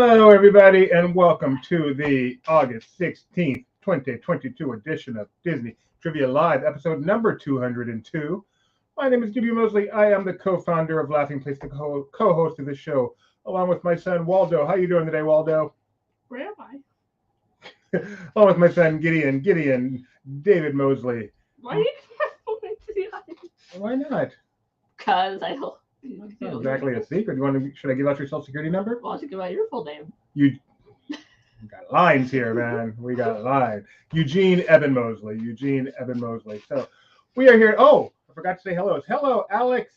Hello, everybody, and welcome to the August 16th, 2022 edition of Disney Trivia Live, episode number 202. My name is W. Mosley. I am the co-founder of Laughing Place, the co-host of the show, along with my son, Waldo. How you doing today, Waldo? Where am I? Along with my son, Gideon, David Mosley. Why are you going to the audience? Why not? Because I don't. It's not exactly a secret. Should I give out your social security number? Why don't you give out your full name? We got lines here, man. We got a line. Eugene Eben Mosley. So we are here. Oh, I forgot to say hello. Hello, Alex.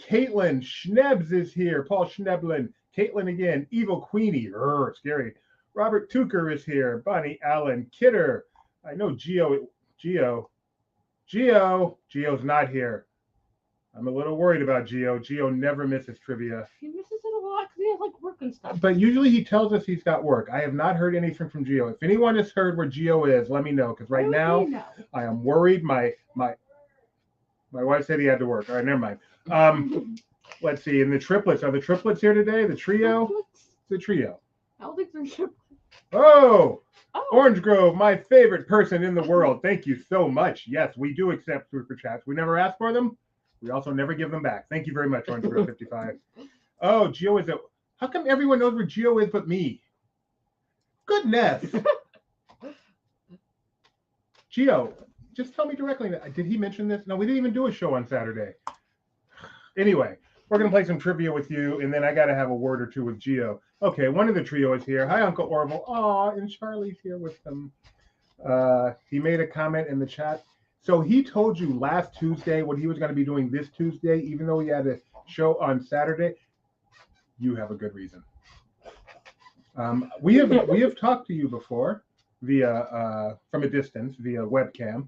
Caitlin Schnebs is here. Paul Schneblin. Caitlin again. Evil Queenie. Scary. Robert Tucker is here. Bonnie Allen. Kidder. I know Gio's not here. I'm a little worried about Gio. Gio never misses trivia. He misses it a lot because he has like work and stuff. But usually he tells us he's got work. I have not heard anything from Gio. If anyone has heard where Gio is, let me know. Because right now, I am worried. My wife said he had to work. All right, never mind. Let's see. And the triplets. Are the triplets here today? The trio? The trio. I don't think they're triplets. Oh! Orange Grove, my favorite person in the world. Thank you so much. Yes, we do accept super chats. We never ask for them. We also never give them back. Thank you very much, Orange Grove 55. Oh, Gio is how come everyone knows where Gio is but me? Goodness. Gio, just tell me directly. Did he mention this? No, we didn't even do a show on Saturday. Anyway, we're going to play some trivia with you, and then I got to have a word or two with Gio. Okay, one of the trio is here. Hi, Uncle Orville. Aw, and Charlie's here with them. He made a comment in the chat. So he told you last Tuesday what he was going to be doing this Tuesday, even though he had a show on Saturday. You have a good reason. We have talked to you before via from a distance via webcam.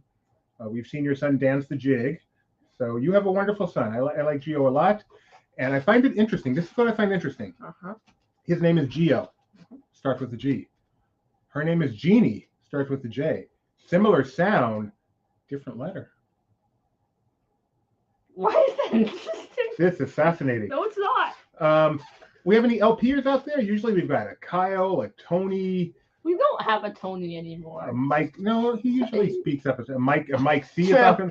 We've seen your son dance the jig. So you have a wonderful son. I like Gio a lot, and I find it interesting. This is what I find interesting. His name is Gio, starts with a G. Her name is Jeannie, starts with a J. Similar sound. Different letter. Why is that interesting? This is fascinating. No, it's not. We have any LPers out there? Usually we've got a Kyle, a Tony. We don't have a Tony anymore. A Mike. No, he usually speaks up as a Mike C. Is up.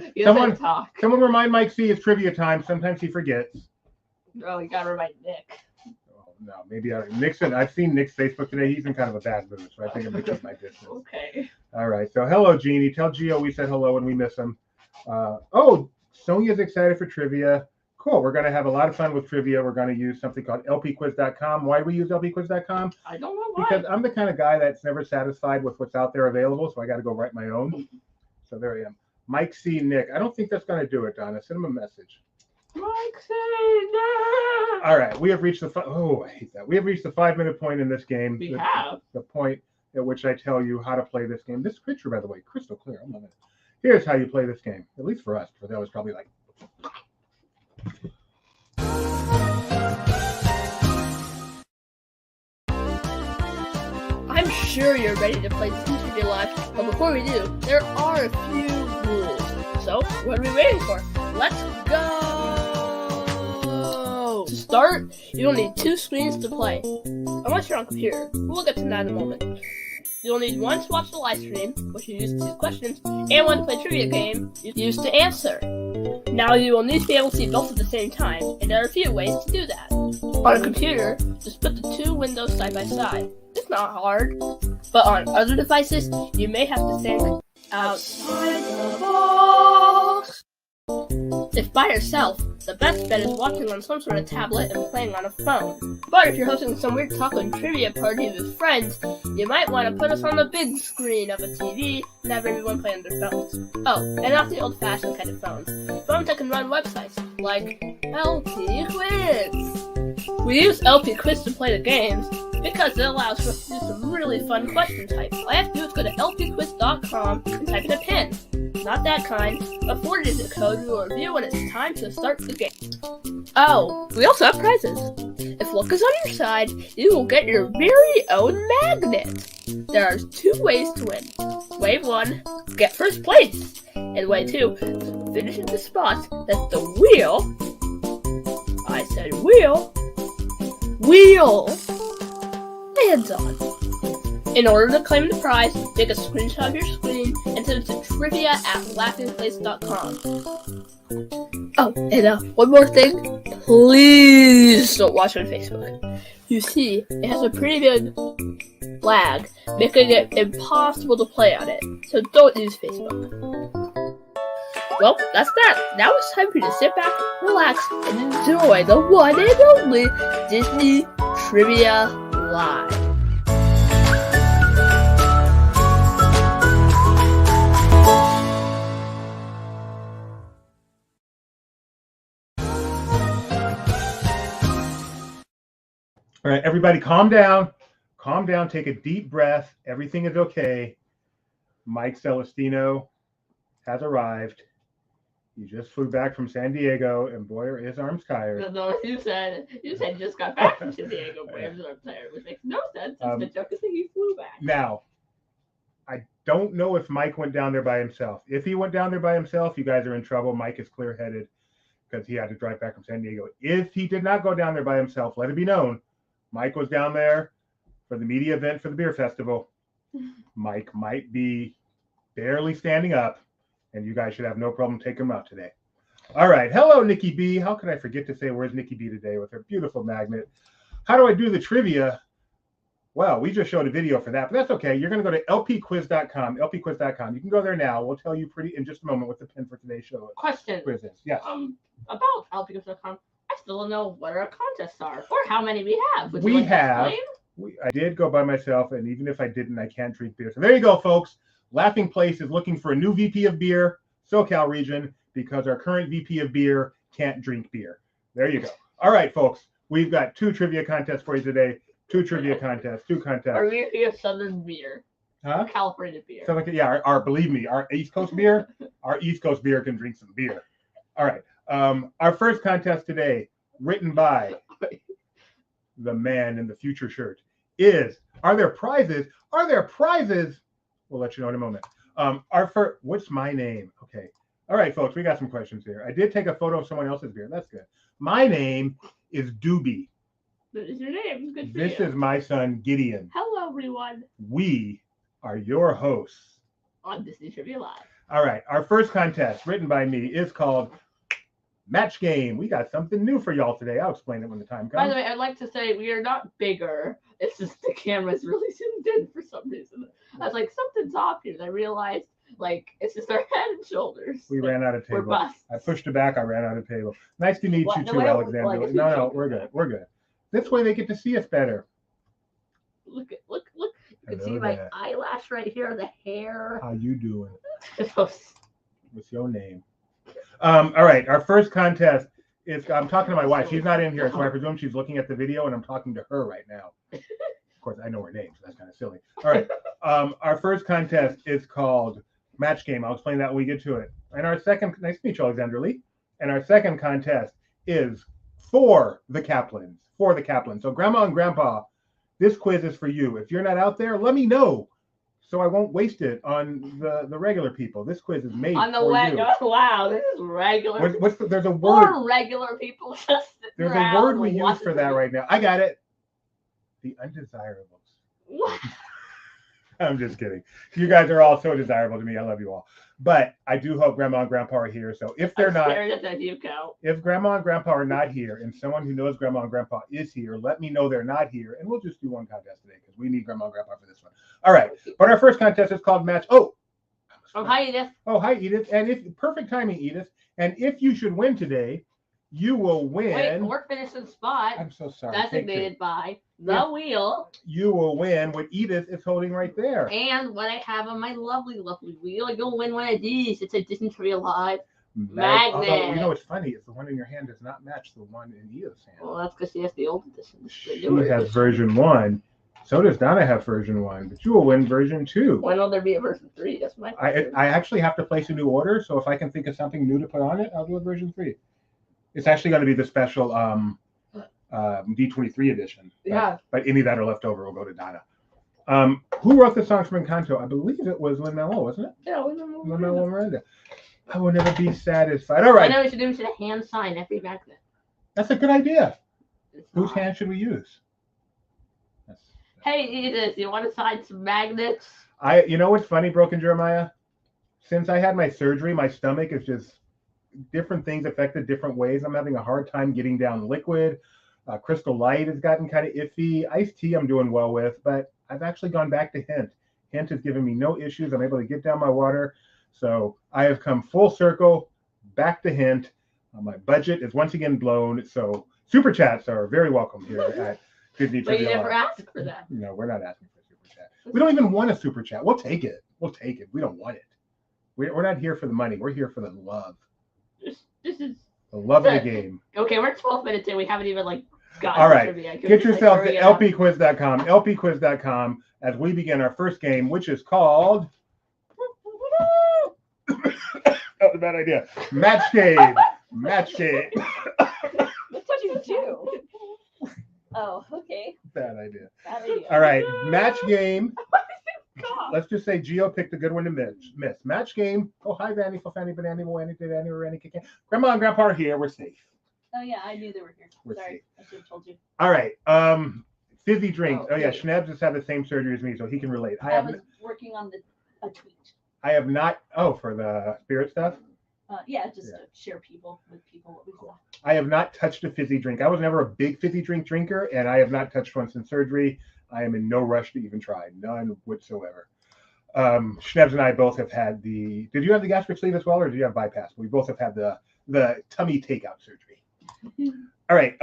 Someone remind Mike C. It's trivia time. Sometimes he forgets. Oh, you gotta remind Nick. Oh, no, maybe Nixon. I've seen Nick's Facebook today. He's in kind of a bad mood, so I think I'm gonna keep my distance. Okay. All right. So hello, Jeannie. Tell Gio we said hello and we miss him. Oh, Sonia's excited for trivia. Cool. We're going to have a lot of fun with trivia. We're going to use something called lpquiz.com. Why do we use lpquiz.com? I don't know why. Because I'm the kind of guy that's never satisfied with what's out there available, so I got to go write my own. So there I am. Mike C. Nick. I don't think that's going to do it, Donna. Send him a message. Mike C. Nick. All right. We have reached I hate that. We have reached the 5-minute point in this game. We have. The point at which I tell you how to play this game. This picture, by the way, crystal clear. I'm loving it. Here's how you play this game. At least for us. For that was probably like. I'm sure you're ready to play this trivia live, but before we do, there are a few rules. So, what are we waiting for? Let's go! To start, you'll need 2 screens to play, unless you're on computer. We'll get to that in a moment. You'll need one to watch the live stream, which you use to choose questions, and one to play trivia game, you use to answer. Now you will need to be able to see both at the same time, and there are a few ways to do that. On a computer, just put the 2 windows side by side. It's not hard, but on other devices, you may have to think outside the box. If by yourself, the best bet is watching on some sort of tablet and playing on a phone. But if you're hosting some weird talk and trivia party with friends, you might want to put us on the big screen of a TV and have everyone play on their phones. Oh, and not the old-fashioned kind of phones. Phones that can run websites, like LP Quiz. We use LP Quiz to play the games because it allows for us to do some really fun question types. All I have to do is go to lpquiz.com and type in a pin. Not that kind, a 4-digit code we will review when it's time to start the game. Oh, we also have prizes. If luck is on your side, you will get your very own magnet. There are 2 ways to win. Way 1, get first place. And way 2, finish in the spot that the wheel, I said wheel, hands on. In order to claim the prize, take a screenshot of your screen and send it to trivia@laughingplace.com. Oh, and one more thing. Please don't watch on Facebook. You see, it has a pretty big lag, making it impossible to play on it. So don't use Facebook. Well, that's that. Now it's time for you to sit back, relax, and enjoy the one and only Disney Trivia Live. All right, everybody, calm down. Calm down. Take a deep breath. Everything is okay. Mike Celestino has arrived. He just flew back from San Diego, and boy, are his arms tired. No, you said you just got back from San Diego, boy, his arms tired, which makes no sense. The joke is that he flew back. Now, I don't know if Mike went down there by himself. If he went down there by himself, you guys are in trouble. Mike is clear-headed because he had to drive back from San Diego. If he did not go down there by himself, let it be known, Mike was down there for the media event for the beer festival. Mike might be barely standing up, and you guys should have no problem taking him out today. All right. Hello, Nikki B. How could I forget to say where's Nikki B today with her beautiful magnet? How do I do the trivia? Well, we just showed a video for that, but that's okay. You're going to go to lpquiz.com, lpquiz.com. You can go there now. We'll tell you in just a moment what the pin for today's show is. Question. Quiz is. Yes. About lpquiz.com, I still don't know what our contests are or how many we have. Would you We like to have. explain? I did go by myself, and even if I didn't, I can't drink beer. So there you go, folks. Laughing Place is looking for a new VP of beer, SoCal region, because our current VP of beer can't drink beer. There you go. All right, folks. We've got 2 trivia contests for you today. 2 trivia contests, 2 contests. Are we here Southern beer? Huh? California beer. So yeah, believe me, our East Coast beer, can drink some beer. All right. Our first contest today, written by the man in the future shirt, is Are there prizes? We'll let you know in a moment. What's my name? Okay. All right, folks, we got some questions here. I did take a photo of someone else's beer. That's good. My name is Doobie. That is your name. Good for This you. is my son, Gideon. Hello, everyone. We are your hosts On Disney Trivia Live. All right. Our first contest, written by me, is called Match Game. We got something new for y'all today. I'll explain it when the time comes. By the way, I'd like to say we are not bigger. It's just the camera's really zoomed in for some reason. I was like, something's off here. And I realized, it's just our head and shoulders. We ran out of table. We're busts. I pushed it back. I ran out of table. Nice to meet you No, too, I don't Alexander. like it. No, we're good. We're good. This way they get to see us better. Look. You can Hello see my there. eyelash right here, the hair. How you doing? What's your name? All right. Our first contest is, I'm talking to my wife. She's not in here, so I presume she's looking at the video, and I'm talking to her right now. Of course, I know her name, so that's kind of silly. All right. Our first contest is called Match Game. I'll explain that when we get to it. And our second, nice to meet you, Alexander Lee. And our second contest is for the Kaplans. So Grandma and Grandpa, this quiz is for you. If you're not out there, let me know, so I won't waste it on the regular people. This quiz is made On the for web. you. Wow, this is regular. There's a word. For regular people just There's a word we use for that right now. I got it. The undesirables. What? I'm just kidding. You guys are all so desirable to me. I love you all. But I do hope Grandma and Grandpa are here. So if they're not, if Grandma and Grandpa are not here, and someone who knows Grandma and Grandpa is here, let me know they're not here, and we'll just do one contest today because we need Grandma and Grandpa for this one. All right. But our first contest is called Match. Oh, hi, Edith. Oh, hi, Edith. And perfect timing, Edith. And if you should win today, you will win. Wait, we're finishing spot. I'm so sorry. Designated by the wheel. You will win what Edith is holding right there. And what I have on my lovely, lovely wheel, you'll win one of these. It's a Disney Trivia Live magnet. Although, you know what's funny is the one in your hand does not match the one in Edith's hand. Well, that's because she has the old edition. She has version 1. So does Donna have version 1, but you will win version 2. When will there be a version 3? That's my question. I actually have to place a new order, so if I can think of something new to put on it, I'll do a version 3. It's actually going to be the special D23 edition. Yeah. But any that are left over will go to Donna. Who wrote the songs from Encanto? I believe it was Lin-Manuel, wasn't it? Yeah, Lin-Manuel Miranda. I will never be satisfied. All right. I know we should do a hand sign every magnet. That's a good idea. Whose hand should we use? Hey, Edith, you want to sign some magnets? You know what's funny, Broken Jeremiah? Since I had my surgery, my stomach is just different things affected different ways. I'm having a hard time getting down liquid. Crystal Light has gotten kind of iffy. Iced tea I'm doing well with, but I've actually gone back to Hint. Hint has given me no issues. I'm able to get down my water. So I have come full circle back to Hint. My budget is once again blown. So super chats are very welcome here at Disney But you Trivia never Live. asked for that. No, we're not asking for a super chat. We don't even want a super chat. We'll take it. We'll take it. We don't want it. We're not here for the money. We're here for the love. This is The love of the game. okay. We're 12 minutes in. We haven't even gotten All right. trivia. Get yourself to lpquiz.com. lpquiz.com as we begin our first game, which is called. That was a bad idea. Match game. Match game. That's what you do. Oh, okay. Bad idea. Bad idea. All right. Match game. God. Let's just say Gio picked a good one to miss. Match game. Oh, hi, Vanny, Fanny, Banani, Moani, Danny, Rani, Grandma and Grandpa are here. We're safe. Oh yeah, I knew they were here. We're Sorry, safe. I should have told you. All right. Fizzy drinks. Oh, Oh yeah, okay. Schnebs has had the same surgery as me, so he can relate. I was working on a tweet. I have not. Oh, for the spirit stuff. Yeah, just to share with people what we saw. I have not touched a fizzy drink. I was never a big fizzy drink drinker, and I have not touched one since surgery. I am in no rush to even try. None whatsoever. Schnebs and I both have had the. Did you have the gastric sleeve as well, or did you have bypass? We both have had the tummy takeout surgery. All right.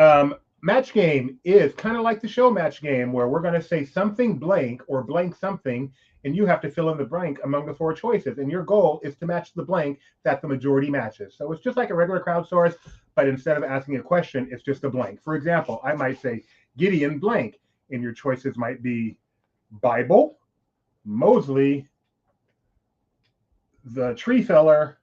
Match game is kind of like the show match game, where we're going to say something blank or blank something, and you have to fill in the blank among the four choices. And your goal is to match the blank that the majority matches. So it's just like a regular crowdsource, but instead of asking a question, it's just a blank. For example, I might say Gideon blank, and your choices might be Bible, Mosley, the tree feller,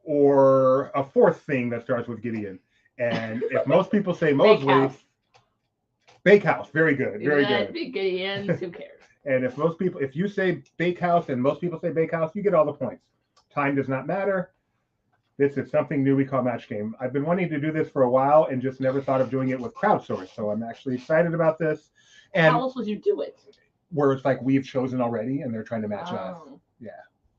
or a fourth thing that starts with Gideon. And if most people say Mosley, Bakehouse, very good, very good. Gideon, who cares? And if you say Bakehouse and most people say Bakehouse, you get all the points. Time does not matter. This is something new we call match game. I've been wanting to do this for a while and just never thought of doing it with crowdsource. So I'm actually excited about this. And how else would you do it? where it's like we've chosen already and they're trying to match us. Yeah.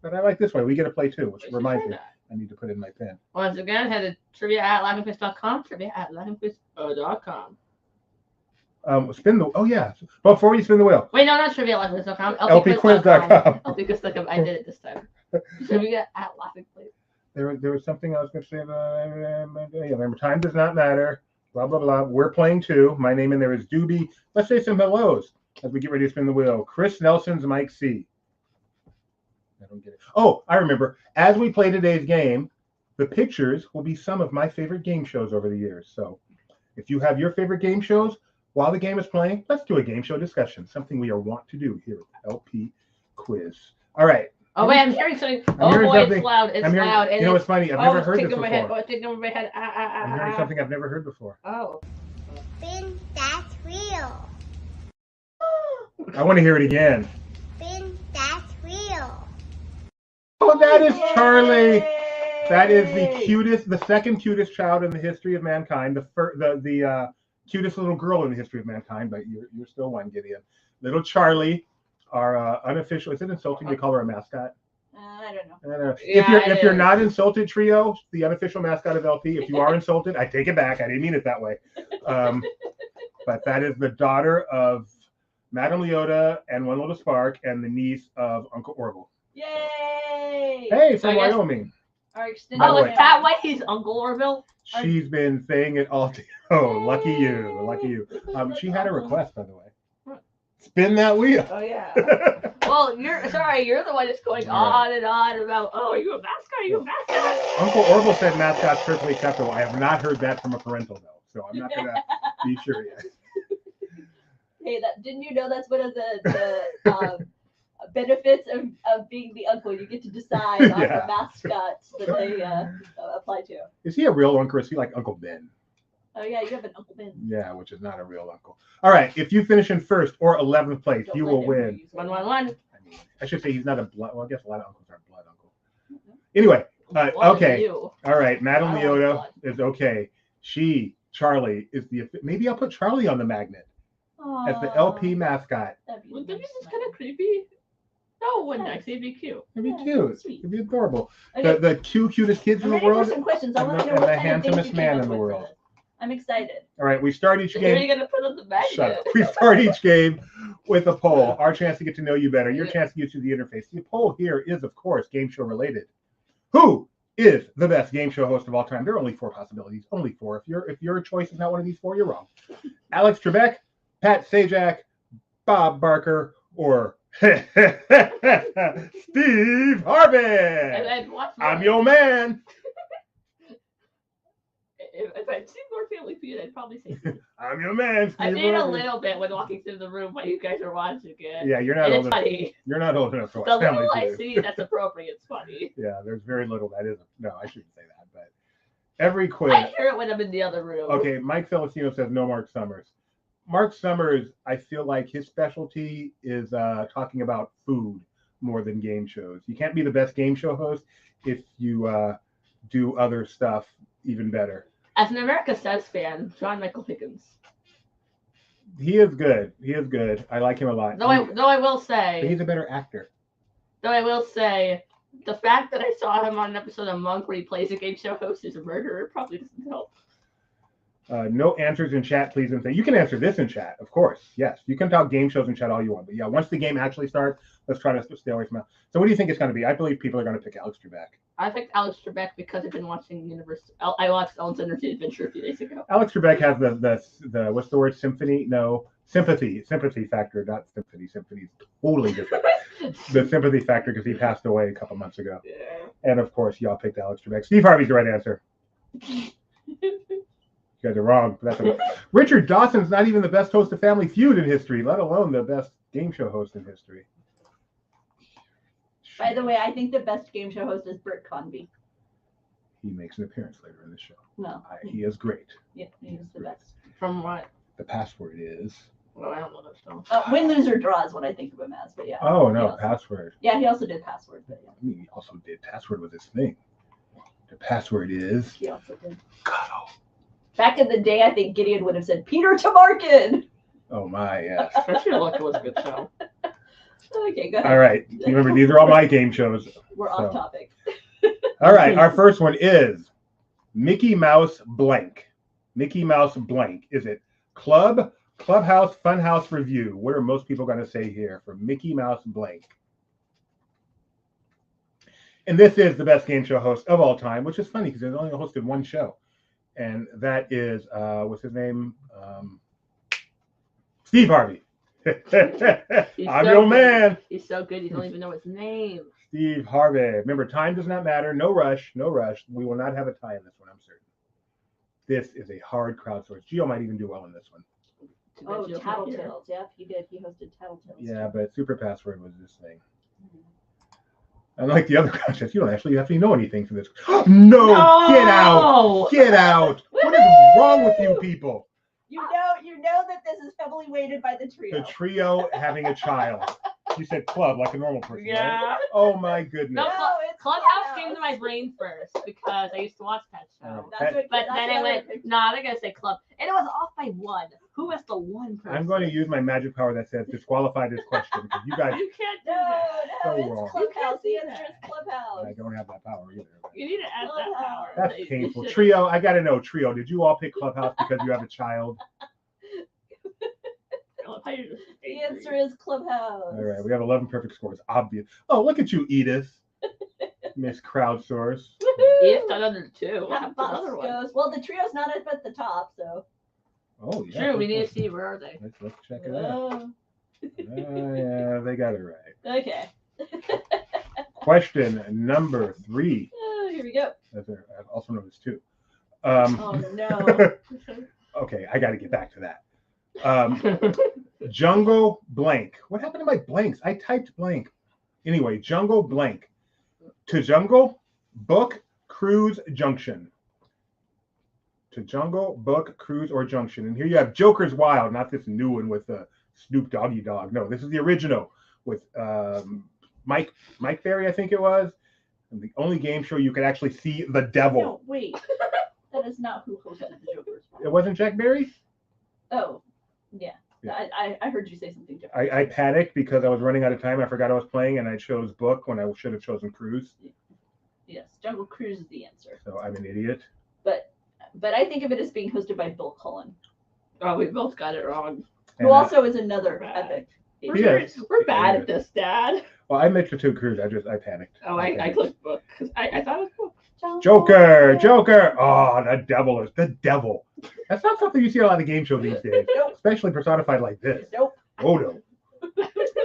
But I like this way. We get to play too, which reminds me. I need to put in my pen. Once again, head to trivia@laughingquiz.com, trivia@laughingquiz.com. Spin the. Oh yeah. Before you spin the wheel. Wait, no, not trivia@laughingquiz.com. lpquiz.com. lpquiz.com. I did it this time. Trivia@laughingquiz. There was something I was going to say. Yeah, remember, time does not matter. Blah blah blah. We're playing too. My name in there is Doobie. Let's say some hellos as we get ready to spin the wheel. Chris Nelson's Mike C. I don't get it. Oh, I remember. As we play today's game, the pictures will be some of my favorite game shows over the years. So if you have your favorite game shows while the game is playing, let's do a game show discussion, something we are wont to do here at LP Quiz. All right. Oh, wait, I'm hearing something. I'm hearing boy, something. it's loud. It's loud. You know what's funny? I've never heard this over my head. before. Oh, it's taking over my head. I'm hearing something I've never heard before. Oh. Spin that wheel. I want to hear it again. Spin that wheel. Oh, that is Charlie. That is the second cutest child in the history of mankind. The cutest little girl in the history of mankind, but you're still one, Gideon. Little Charlie, our unofficial. Is it insulting to call her a mascot? I don't know. I don't know. Yeah, if you're not insulted, Trio, the unofficial mascot of LP. If you are insulted, I take it back. I didn't mean it that way. But that is the daughter of Madame Leota and One Little Spark, and the niece of Uncle Orville. Yay! Hey, So from I guess- Wyoming. Our extended. By the Oh, way- is that why he's Uncle Orville? She's been saying it all day. Oh, lucky you. Lucky you. She had a request, by the way. Spin that wheel. Oh yeah. Well, you're the one that's going on and on about, oh, are you a mascot? Are you a mascot? Uncle Orville said mascot's perfectly acceptable. I have not heard that from a parental, though, so I'm not going to be sure yet. Hey, didn't you know that's one of the benefits of being the uncle? You get to decide on Yeah. the mascots that they apply to. Is he a real uncle or is he like Uncle Ben? Oh yeah, you have an Uncle Ben. Yeah, which is not a real uncle. All right, if you finish in first or 11th place, Don't you let will everybody win. use it. 111. I mean, I should say he's not a blood. Well, I guess a lot of uncles aren't blood uncle. Anyway, Blood okay. you. All right, Madame I want Leota blood. is okay. Charlie is maybe I'll put Charlie on the magnet. as the LP mascot. That'd be Wouldn't that be nice. just kind of creepy? No, it wouldn't actually. It'd be cute. It'd be Yeah, cute. sweet. It'd be adorable. Okay, The two cutest kids in I'm the ready for world. some questions. I and want to the- know what and the kind of things handsomest you man came in up the with for world. this. I'm excited. All right, we start each Who are you game. gonna put on the back? Shut up. We start each game with a poll. Our chance to get to know you better. Your chance to get through the interface. The poll here is, of course, game show related. Who is the best game show host of all time? There are only 4 possibilities. Only 4. If your choice is not one of these 4, you're wrong. Alex Trebek, Pat Sajak, Bob Barker, or Steve Harvey. And watch I'm more. your man. If I'd seen more Family Feud, I'd probably say Steve. I'm your man. I Steve did a Harvey. little bit when walking through the room while you guys are watching it. Yeah, you're not And old it's enough. funny. You're not old enough to The watch Family little I Feud. see that's appropriate. It's funny. Yeah, there's very little that isn't. No, I shouldn't say that. But every quiz. I hear it when I'm in the other room. Okay, Mike Celestino says no Mark Summers. Mark Summers, I feel like his specialty is talking about food more than game shows. You can't be the best game show host if you do other stuff even better. As an America Says fan, John Michael Higgins. He is good. He is good. I like him a lot. Though I will But say, he's a better actor. the fact that I saw him on an episode of Monk where he plays a game show host as a murderer probably doesn't help. No answers in chat, please. And say you can answer this in chat, of course. Yes, you can talk game shows in chat all you want. But yeah, once the game actually starts, let's try to stay away from that. So, what do you think it's going to be? I believe people are going to pick Alex Trebek. I picked Alex Trebek because I've been watching I watched Ellen's Entertainment Adventure a few days ago. Alex Trebek has the what's the word? Symphony? No, sympathy factor, not symphony. Sympathy is totally different. The sympathy factor because he passed away a couple months ago. Yeah. And of course, y'all picked Alex Trebek. Steve Harvey's the right answer. You guys are wrong. But that's Richard Dawson's not even the best host of Family Feud in history, let alone the best game show host in history. By the way, I think the best game show host is Bert Convy. He makes an appearance later in the show. No, He is great. yeah, he's the best. From what? The password is. Well, I don't know that show. Win, lose, or draw is what I think of him as. But yeah. Oh He no, also- password. Yeah, he also did Password. But yeah, I mean, he also did password with his thing. The password is. he also did. God, Back in the day, I think Gideon would have said Peter Tamarkin. oh my, yes. Especially Luck was a good show. Okay, go ahead. All right. Remember, these are all my game shows. We're off topic. All right. Our first one is Mickey Mouse blank. Mickey Mouse blank. Is it Club, Clubhouse, Funhouse Review? What are most people going to say here for Mickey Mouse blank? And this is the best game show host of all time, which is funny because they've only hosted one show. And that is, what's his name? Steve Harvey. I'm your man. He's so good, you don't even know his name. Steve Harvey. Remember, time does not matter. No rush. No rush. We will not have a tie in this one, I'm certain. This is a hard crowdsource. Gio might even do well in this one. Oh, Tattletales. Yep, he did. He hosted Tattletales. Yeah, but Super Password was this thing. Unlike the other contests, you don't actually have to know anything for this. No! Get out! Get out! What is wrong with you people? You know that this is heavily weighted by the trio. The trio having a child. You said club like a normal person. Yeah. Right? Oh my goodness. No, it's Clubhouse came to my brain first because I used to watch that show. But then I went, nah, they're going to say club. And it was off by one. Who was the one person? I'm going to use my magic power that says disqualify this question because you guys, You can't do No, that. So it's wrong. Clubhouse. The You answer can't is Clubhouse. I don't have that power either. You need to add that power. That's You painful. should- Trio, I got to know, Trio, did you all pick Clubhouse because you have a child? I love how you're just The answer is Clubhouse. All right, we have 11 perfect scores. Obvious. Oh, look at you, Edith. Miss Crowdsource. It's done under 2. What happened to the Boss other one? goes, well, the trio's not up at the top, so. Oh, yeah. True, we need to see where are they. Let's check it out. Oh, Yeah, they got it right. okay. Question number 3. Oh, here we go. Also known as 2. Oh, no. Okay, I got to get back to that. Jungle blank. What happened to my blanks? I typed blank. Anyway, Jungle blank. To Jungle, Book, Cruise, Junction. To Jungle, Book, Cruise, or Junction. And here you have Joker's Wild, not this new one with Snoop Doggy Dogg. No, this is the original with Mike Berry, I think it was. And the only game show you could actually see the devil. No, wait. That is not who hosted the Joker's It wasn't Jack Berry? Oh, yeah. Yeah. I heard you say something different. I panicked because I was running out of time. I forgot I was playing, and I chose book when I should have chosen cruise. Yes, Jungle Cruise is the answer. So I'm an idiot. But I think of it as being hosted by Bill Cullen, Oh, we both got it wrong. who also is another epic. Yes. We're bad at this, Dad. Well, I mentioned to cruise. I panicked. Oh, I panicked. clicked book because I thought it was book. Joker. Oh, the devil. That's not something you see a lot of game shows these days, Nope. especially personified like this. Nope. Oh no.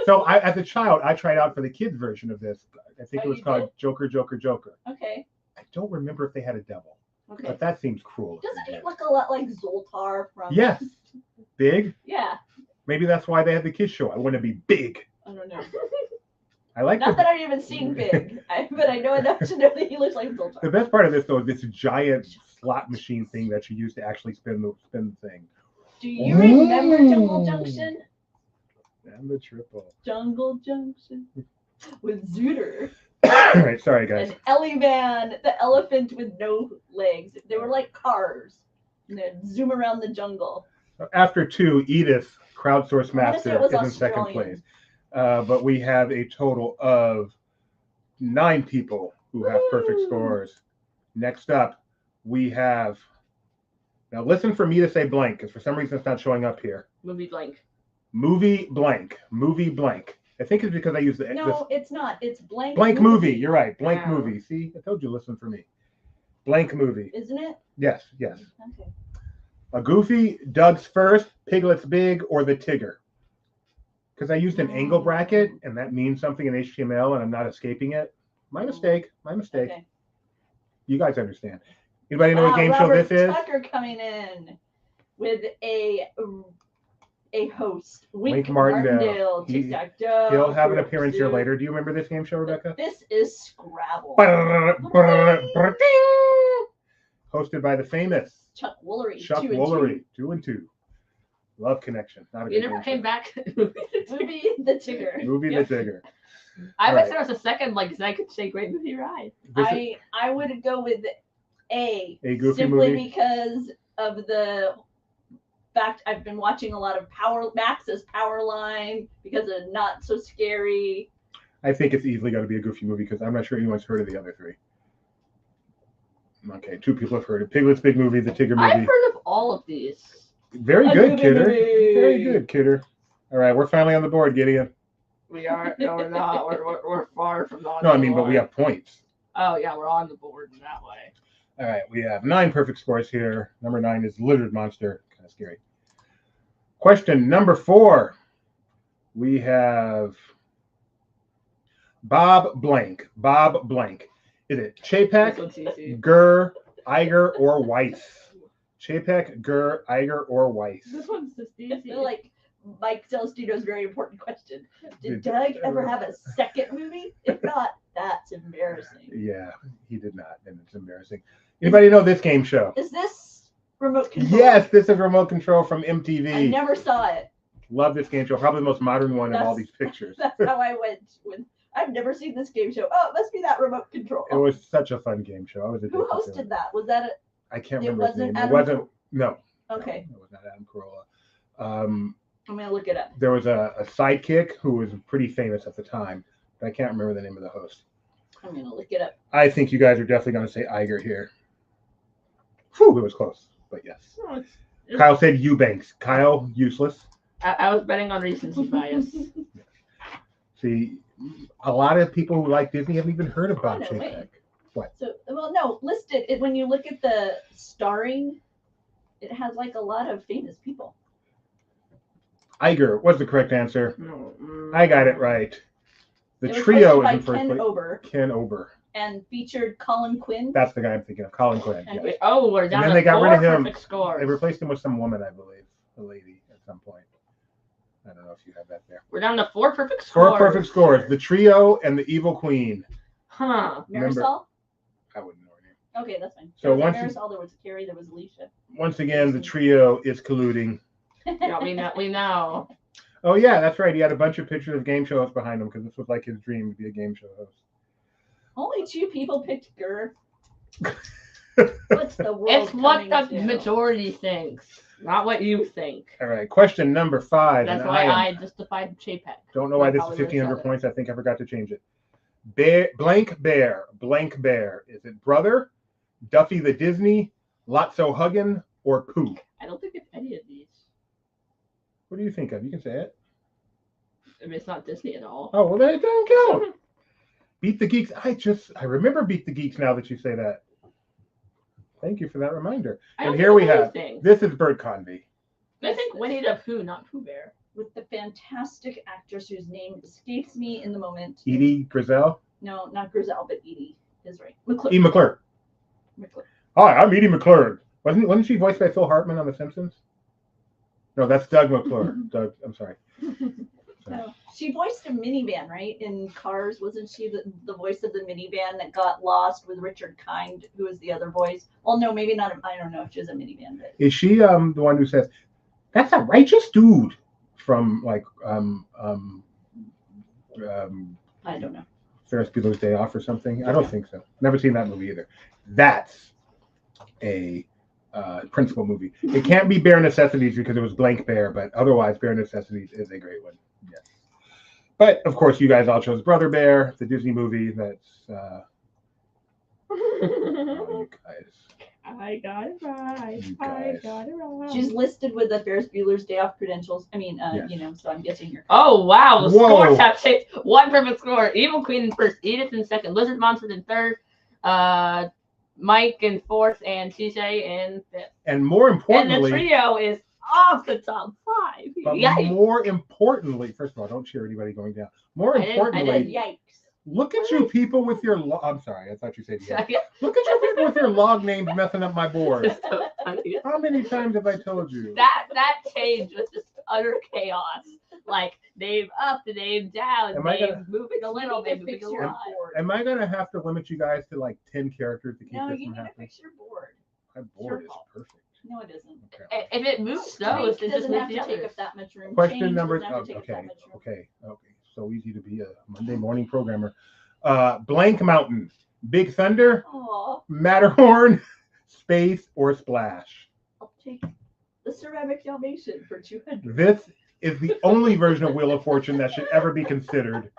So as a child, I tried out for the kids version of this. I think Oh, it was you called did? Joker. Okay. I don't remember if they had a devil, Okay. but that seems cruel. if Doesn't they he did. look a lot like Zoltar from? Yes. Big. Yeah. Maybe that's why they had the kids show. I want to be big. I don't know. I like Not the, that I've even seen Big, but I know enough to know that he looks like Zoltar. the best part of this though is this giant slot machine thing that you use to actually spin the thing. Do you remember Jungle Junction? And the triple. Jungle Junction with Zooter All right, sorry guys. and Ellie Man, the elephant with no legs. They were like cars. And they'd zoom around the jungle. After 2, Edith, crowdsource I wanna say master, it was is in second Australian. place. But we have a total of 9 people who have perfect Woo! scores. Next up, we have. Now listen for me to say blank, because for some reason it's not showing up here. Movie blank. Movie blank. Movie blank. I think it's because I use the No, it's not. It's blank. blank movie. You're right. Blank Wow. movie. See, I told you. Listen for me. Blank movie. Isn't it? Yes. Yes. Okay. A Goofy, Doug's First, Piglet's Big, or the Tigger. Because I used an angle bracket, and that means something in HTML, and I'm not escaping it. My mistake. My mistake. Okay. You guys understand. Anybody know what Wow, game Robert show this is? Tucker coming in with a host. Wink Martindale. Tic Tac Toe. He'll have an appearance here later. Do you remember this game show, Rebecca? This is Scrabble. Hosted by the famous Chuck Woolery. Chuck 2 and Woolery. 2 and 2. Love Connection. Not a You good never game came show. back. 2. Movie The Tigger. Movie Yep. The Tigger. I All wish right. there was a second, like, I could say Great Movie Ride. This is I would go with A. a Goofy simply movie. because of the fact I've been watching a lot of Max's Powerline because of Not So Scary. I think it's easily got to be a Goofy movie because I'm not sure anyone's heard of the other 3. Okay, 2 people have heard of Piglet's Big Movie, the Tigger I've movie. heard of all of these. Very A good, Goofy Kidder. movie. Very good, Kidder. All right, we're finally on the board, Gideon. We are. No, we're not. We're far from on No, I the mean, but we board. have points. Oh, yeah, we're on the board in that way. All right, we have 9 perfect scores here. Number 9 is Lizard Monster. Kind of scary. Question number 4. We have Bob Blank. Bob Blank. Is it This Chapek, one's easy. Gurr, Iger, or Weiss? Chapek, Gurr, Iger, or Weiss? This one's just I easy. feel like Mike Celestino's very important question. Did Did- Doug ever have a second movie? If not, that's embarrassing. Yeah, he did not, and it's embarrassing. Anybody know this game show? Is this remote control? Yes, this is Remote Control from I MTV. never saw it. Love this game show. Probably the most modern one of all these pictures. That's how I went when I've never seen this game show. Oh, it must be that remote control. It was such a fun game show. I was Who addicted to hosted it. that? Was that I can't It remember his wasn't name. Adam It wasn't. No. okay? No, it was not Adam Carolla. I'm gonna look it up. There was a sidekick who was pretty famous at the time, but I can't remember the name of the host. I'm gonna look it up. I think you guys are definitely going to say Iger here. Whew, it was close, but yes. No, it's- Kyle said Eubanks. Kyle, useless. I was betting on recency bias. See, a lot of people who like Disney haven't even heard of Bob Oh, no, wait. Chapek. So, well, no, listed. When you look at the starring, it has like a lot of famous people. Iger was the correct answer. No, I got it right. The It was trio hosted by is in first Ken place. Ober Ken Ober. and featured Colin Quinn. That's the guy I'm thinking of. Colin Quinn. And yes. Oh, we're down then to they got 4 rid of him. perfect scores. They replaced him with some woman, I believe, a lady at some point. I don't know if you have that there. We're down to 4 perfect scores. 4 perfect scores. The trio and the evil queen. Huh. Remember- Marisol. I wouldn't know her name. Okay, that's fine. So There was once a you- Marisol, there was Carrie, there was Alicia. Once again, the trio is colluding. Yeah, we know. Oh yeah, that's right. He had a bunch of pictures of game show hosts behind him because this was like his dream to be a game show host. Only 2 people picked Gurr. What's the world? It's what coming the to? majority thinks. Not what you think. All right, question number 5. That's and why I I justified Chapek. don't know why this is Probably would've 1,500 said it. points. I think I forgot to change it. Blank bear. Is it Brother, Duffy the Disney, Lotso Huggin, or Pooh? I don't think it's any of these. What do you think of? You can say it. I mean, it's not Disney at all. Oh, well, then it doesn't count. Beat the Geeks. I remember Beat the Geeks now that you say that. Thank you for that reminder. I And don't here think we it's have, anything. this is Bert Convey. I think Winnie the Pooh, not Pooh Bear. With the fantastic actress whose name escapes me in the moment. Edie Grizel. No, not Grizel, but Edie is right. McClure. E. McClure. McClure. Hi, I'm Edie McClure. Wasn't she voiced by Phil Hartman on The Simpsons? No, that's Doug McClure. Doug, I'm sorry. No. She voiced a minivan, right? In Cars, wasn't she the voice of the minivan that got lost with Richard Kind, who was the other voice? Well, no, maybe not. I don't know if she was a minivan, but Is she the one who says, "That's a righteous dude" from like I don't know. Ferris Bueller's Day Off or something? I don't think so. Never seen that movie either. That's a principal movie. It can't be Bare Necessities because it was Blank Bear, but otherwise Bare Necessities is a great one. Yes. But of course, you guys all chose Brother Bear, the Disney movie. That's you guys. I got it right. You I guys. got it right. She's listed with the Ferris Bueller's Day Off credentials. I mean, Yes. so I'm guessing you're. Oh wow, the Whoa. scores have changed. One perfect score. Evil Queen in first, Edith in second, Lizard Monster in third, Mike in fourth, and TJ in fifth. And more And the importantly, trio is off the top 5. but Yikes. more importantly, first of all, don't cheer anybody going down. More I didn't- importantly, Yikes. look at you people with your. I'm sorry, I thought you said yes. Look at you people with your log names messing up my board. So funny. How many times have I told you? that change was just utter chaos. Like name up, the name down, Am I name gonna- moving a little, You name need to moving fix a your lot. board. Am I gonna have to limit you guys to like 10 characters to keep No, this you from need to happening? fix your board. My board is fault. perfect. No, it isn't. Okay. If it moves those, Strength it just doesn't have moves to the take others. up that much room. Question Change number. doesn't have to take up Okay. that much room. Okay. So easy to be a Monday morning programmer. Blank Mountain, Big Thunder, Aw, Matterhorn, Space, or Splash. I'll take the ceramic Dalmatian for 200. This is the only version of Wheel of Fortune that should ever be considered.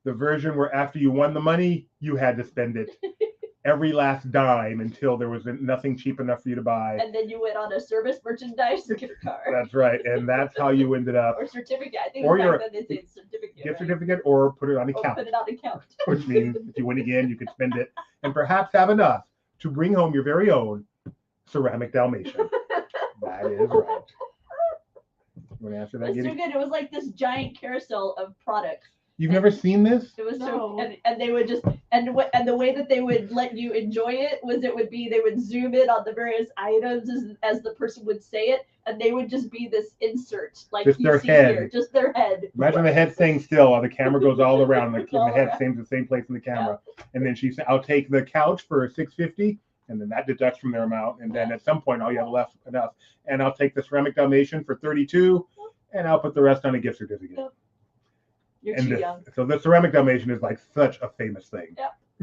The version where after you won the money, you had to spend it. Every last dime until there was nothing cheap enough for you to buy. And then you went on a service merchandise gift card. That's right. And that's how you ended up. Or certificate. I think Or back your then they said certificate. Gift right? certificate or put it on Or account, put it on account. which means if you win again, you could spend it and perhaps have enough to bring home your very own ceramic Dalmatian. That is right. You want to answer that, It's so Giddy? good. It was like this giant carousel of products. You've never seen this? It was No. so, and they would just, and the way that they would let you enjoy it was it would be, they would zoom in on the various items as the person would say it, and they would just be this insert, like Just you their see head. here, just their head. Imagine the head staying still while the camera goes all around. The All head around. stays the same place in the camera. And then she said, I'll take the couch for $6.50. And then that deducts from their amount. And then at some point, all you have left enough. And I'll take the ceramic Dalmatian for $32. And I'll put the rest on a gift certificate. You're And too the- young. so the ceramic Dalmatian is like such a famous thing.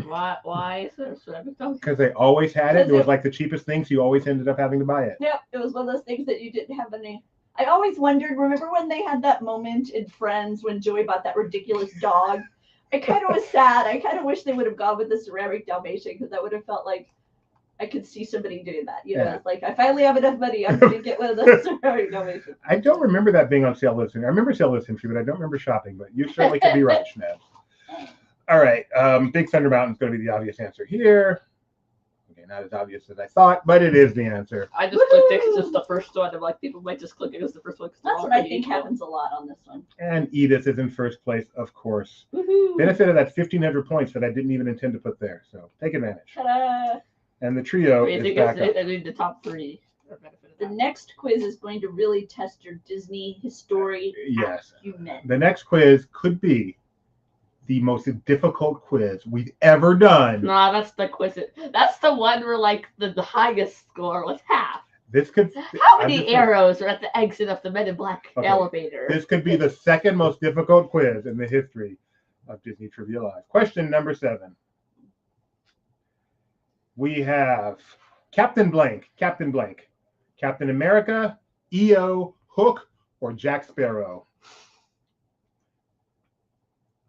Why is there a ceramic Dalmatian? Because they always had it. It Because was like the cheapest thing. So you always ended up having to buy it. Yep, it was one of those things that you didn't have any. I always wondered, remember when they had that moment in Friends when Joey bought that ridiculous dog? I kind of was sad. I kind of wish they would have gone with the ceramic Dalmatian because I would have felt like I could see somebody doing that. You know, Yeah. it's like, I finally have enough money. I'm going to get one of those ceramic Dalmatians. I don't remember that being on sale list. I remember sale list entry, but I don't remember shopping. But you certainly could be right, Schneeb. All right. Big Thunder Mountain is going to be the obvious answer here. Okay, not as obvious as I thought, but it is the answer. I just clicked it because it's the first one. I'm like, people might just click it as the first one. 'cause they're That's what I already think equal. happens a lot on this one. And Edith is in first place, of course. Woohoo! Benefit of that 1,500 points that I didn't even intend to put there. So take advantage. Ta-da! And the trio I is think back up. I mean, the top 3 are benefit of The that. next quiz is going to really test your Disney history Yes. acumen. The next quiz could be the most difficult quiz we've ever done. Nah, that's the quiz. That's the one where like the highest score was half. This could. How I'm many just- arrows are at the exit of the Men in Black Okay. elevator? This could be the second most difficult quiz in the history of Disney Trivia Live. Question number 7. We have Captain Blank, Captain America, EO, Hook, or Jack Sparrow.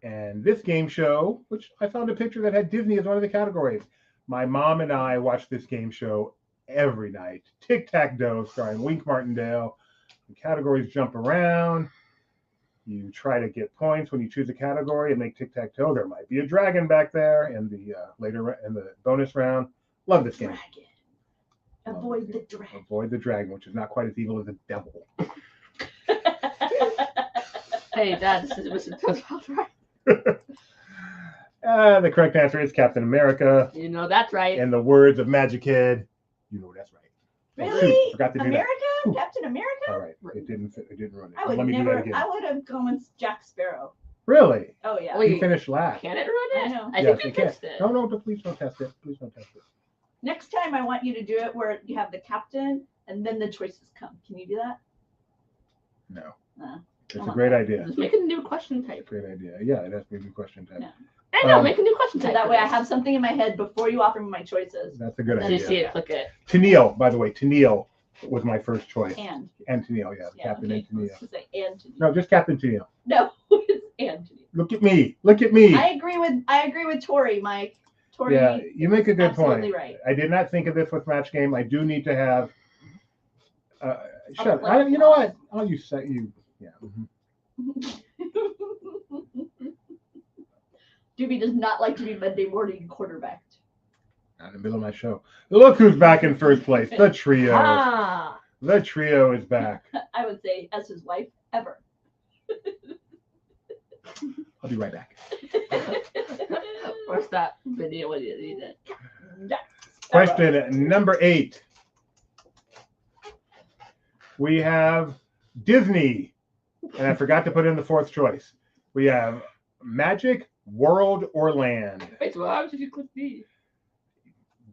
And this game show, which I found a picture that had Disney as one of the categories. My mom and I watched this game show every night. Tic-Tac-Toe, starring Wink Martindale. The categories jump around. You try to get points when you choose a category and make tic-tac-toe. There might be a dragon back there in the later in the bonus round. Love this game. Dragon. Avoid the dragon. Avoid the dragon, which is not quite as evil as the devil. Hey, Dad, this was right. The correct answer is Captain America. You know that's right. In the words of Magic Kid, you know that's right. Really? Shoot, forgot to do America? that. Captain America? All right, it didn't run it. I would Let me do that never. again. I would have gone with Jack Sparrow. Really? Oh yeah. Wait. You finished last. Can it run it? I know. I Yes, think we you can. fixed it. No, please don't test it. Please don't test it. Next time, I want you to do it where you have the captain and then the choices come. Can you do that? No. It's come a on. great idea. Just make a new question type. Great idea. Yeah, it has to be a good question type. No. I know, make a new question So type. that for way, I this. have something in my head before you offer me my choices. That's a good Then you idea. see it, click it. Tennille, by the way, Tennille was my first choice. And Tennille, yeah, Captain okay. and Tennille. Let's just say and Tennille. No, just Captain Tennille. No, it's and Tennille. Look at me. Look at me. I agree with Tori, Mike. Tori, Yeah, you make a good absolutely point. right. I did not think of this with match game. I do need to have. Shut. like- You know what? I'll use you. Yeah. Mhm. Doobie does not like to be Monday morning quarterbacked. Not in the middle of my show. Look who's back in first place. The trio. Ah! The trio is back. I would say as his wife ever. I'll be right back. Where's that video when you need it? Question number 8. We have Disney, and I forgot to put in the fourth choice. We have Magic, World, or Land. Wait, so what happens if you click D?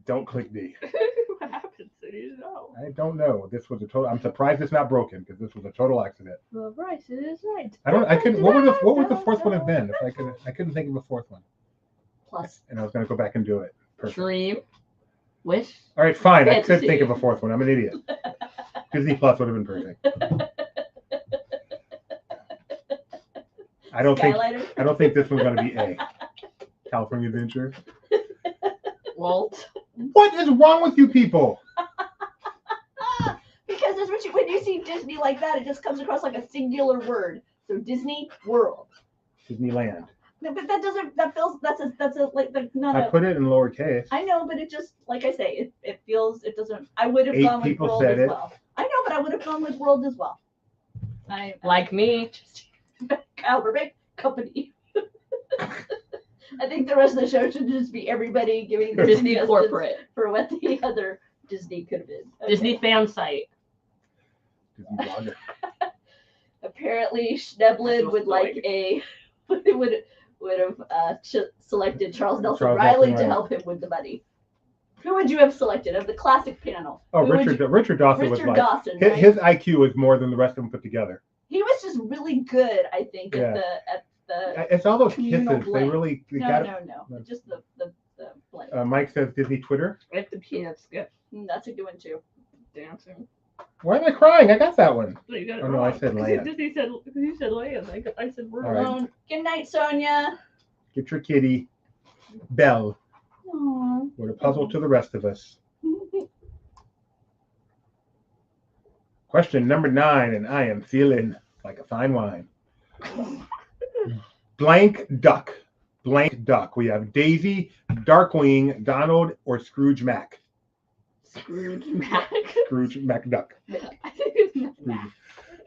Don't click D. What happens? I need to know. I don't know. This was a total. I'm surprised it's not broken because this was a total accident. The price is right. I couldn't. What would the fourth one have been? If I couldn't think of a fourth one, Plus, and I was going to go back and do it. Perfect. Dream. Wish. All right, fine. I could Fantasy. think of a fourth one. I'm an idiot. Disney Plus would have been perfect. I don't think this one's going to be A. California Adventure. Walt. What is wrong with you people? because that's what when you see Disney like that, it just comes across like a singular word. So Disney World. Disneyland. No, but that's not I a. put it in lowercase. I know, but it just like I say, it feels it doesn't. I would have 8 gone with people World said as it. well. I know, but I would have gone with World as well. Like me. Albert Big Company. I think the rest of the show should just be everybody giving their Disney suggestions corporate. for what the other Disney could have been. Okay. Disney fan site. Disney blogger. Apparently, Schneblin Feels would like like- a would have selected Charles Nelson Charles Riley Nelson to Riley. help him with the money. Who would you have selected of the classic panel? Oh, Who would Richard Dawson was Richard like Dawson, his, right? his IQ is more than the rest of them put together. He was just really good, I think, Yeah. at the. It's all those Communal kisses. They blend. really they No, got no. Just the blend. Mike says Disney Twitter. If the peanuts get That's a good one too. dancing. Why am I crying? I got that one. No, you got it Oh, no, I wrong. said Because land. Disney said, because you said land. I said world. All right. Alone. Good night, Sonia. Get your kitty, Belle. Aw. What a puzzle to the rest of us. Question number 9, and I am feeling like a fine wine. Blank duck. Blank duck. We have Daisy, Darkwing, Donald, or Scrooge Mac. Scrooge Mac. Scrooge MacDuck. I think it's not Scrooge. Mac.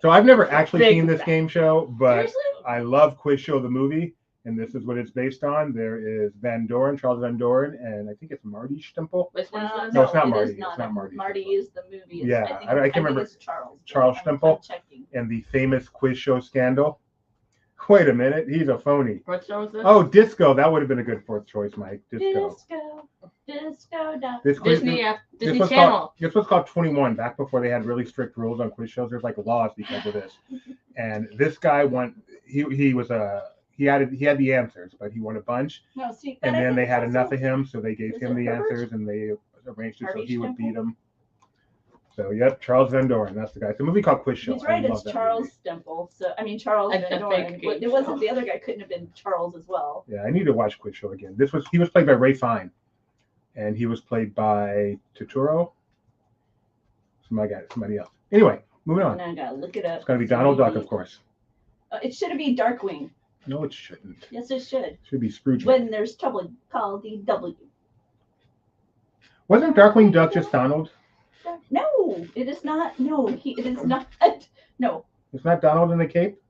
So I've never actually Big seen this Mac. game show, but Seriously? I love Quiz Show the movie, and this is what it's based on. There is Van Doren, Charles Van Doren, and I think it's Marty Stemple. Which one's this? No, it's not it Marty. is It's not Marty. Marty is the movie. It's- Yeah, I, think, I can't think remember. It's Charles. Charles I'm Stemple? checking. And the famous Quiz Show scandal. Wait a minute, he's a phony. What show is this? Oh, Disco. That would have been a good fourth choice, Mike. Disco. Disco, This quiz, Disney this was Channel. called, this was called 21 back before they had really strict rules on quiz shows. There's like laws because of this. And this guy won. He was he had the answers, but he won a bunch. No, see, And but I then think they had it's enough also- of him, so they gave Is him it the Herbert? answers, and they arranged it so Harvey he would Stemple? beat him. So, yep, Charles Van Doren. That's the guy. It's a movie called Quiz Show. He's right. I love It's that Charles movie. Stemple. So I mean Charles That's Van a Doren. fake game It wasn't show. the other guy. Couldn't have been Charles as well. Yeah, I need to watch Quiz Show again. He was played by Ray Fine, and he was played by Totoro. Somebody else. Anyway, moving on. And I gotta look it up. It's gonna be Donald Duck, of course. It should be Darkwing. No, it shouldn't. Yes, it should. It should be Scrooge. When there's trouble, call the W. Wasn't Darkwing Duck just Donald? No, it is not. No, it is not. No, It's not Donald in the Cape?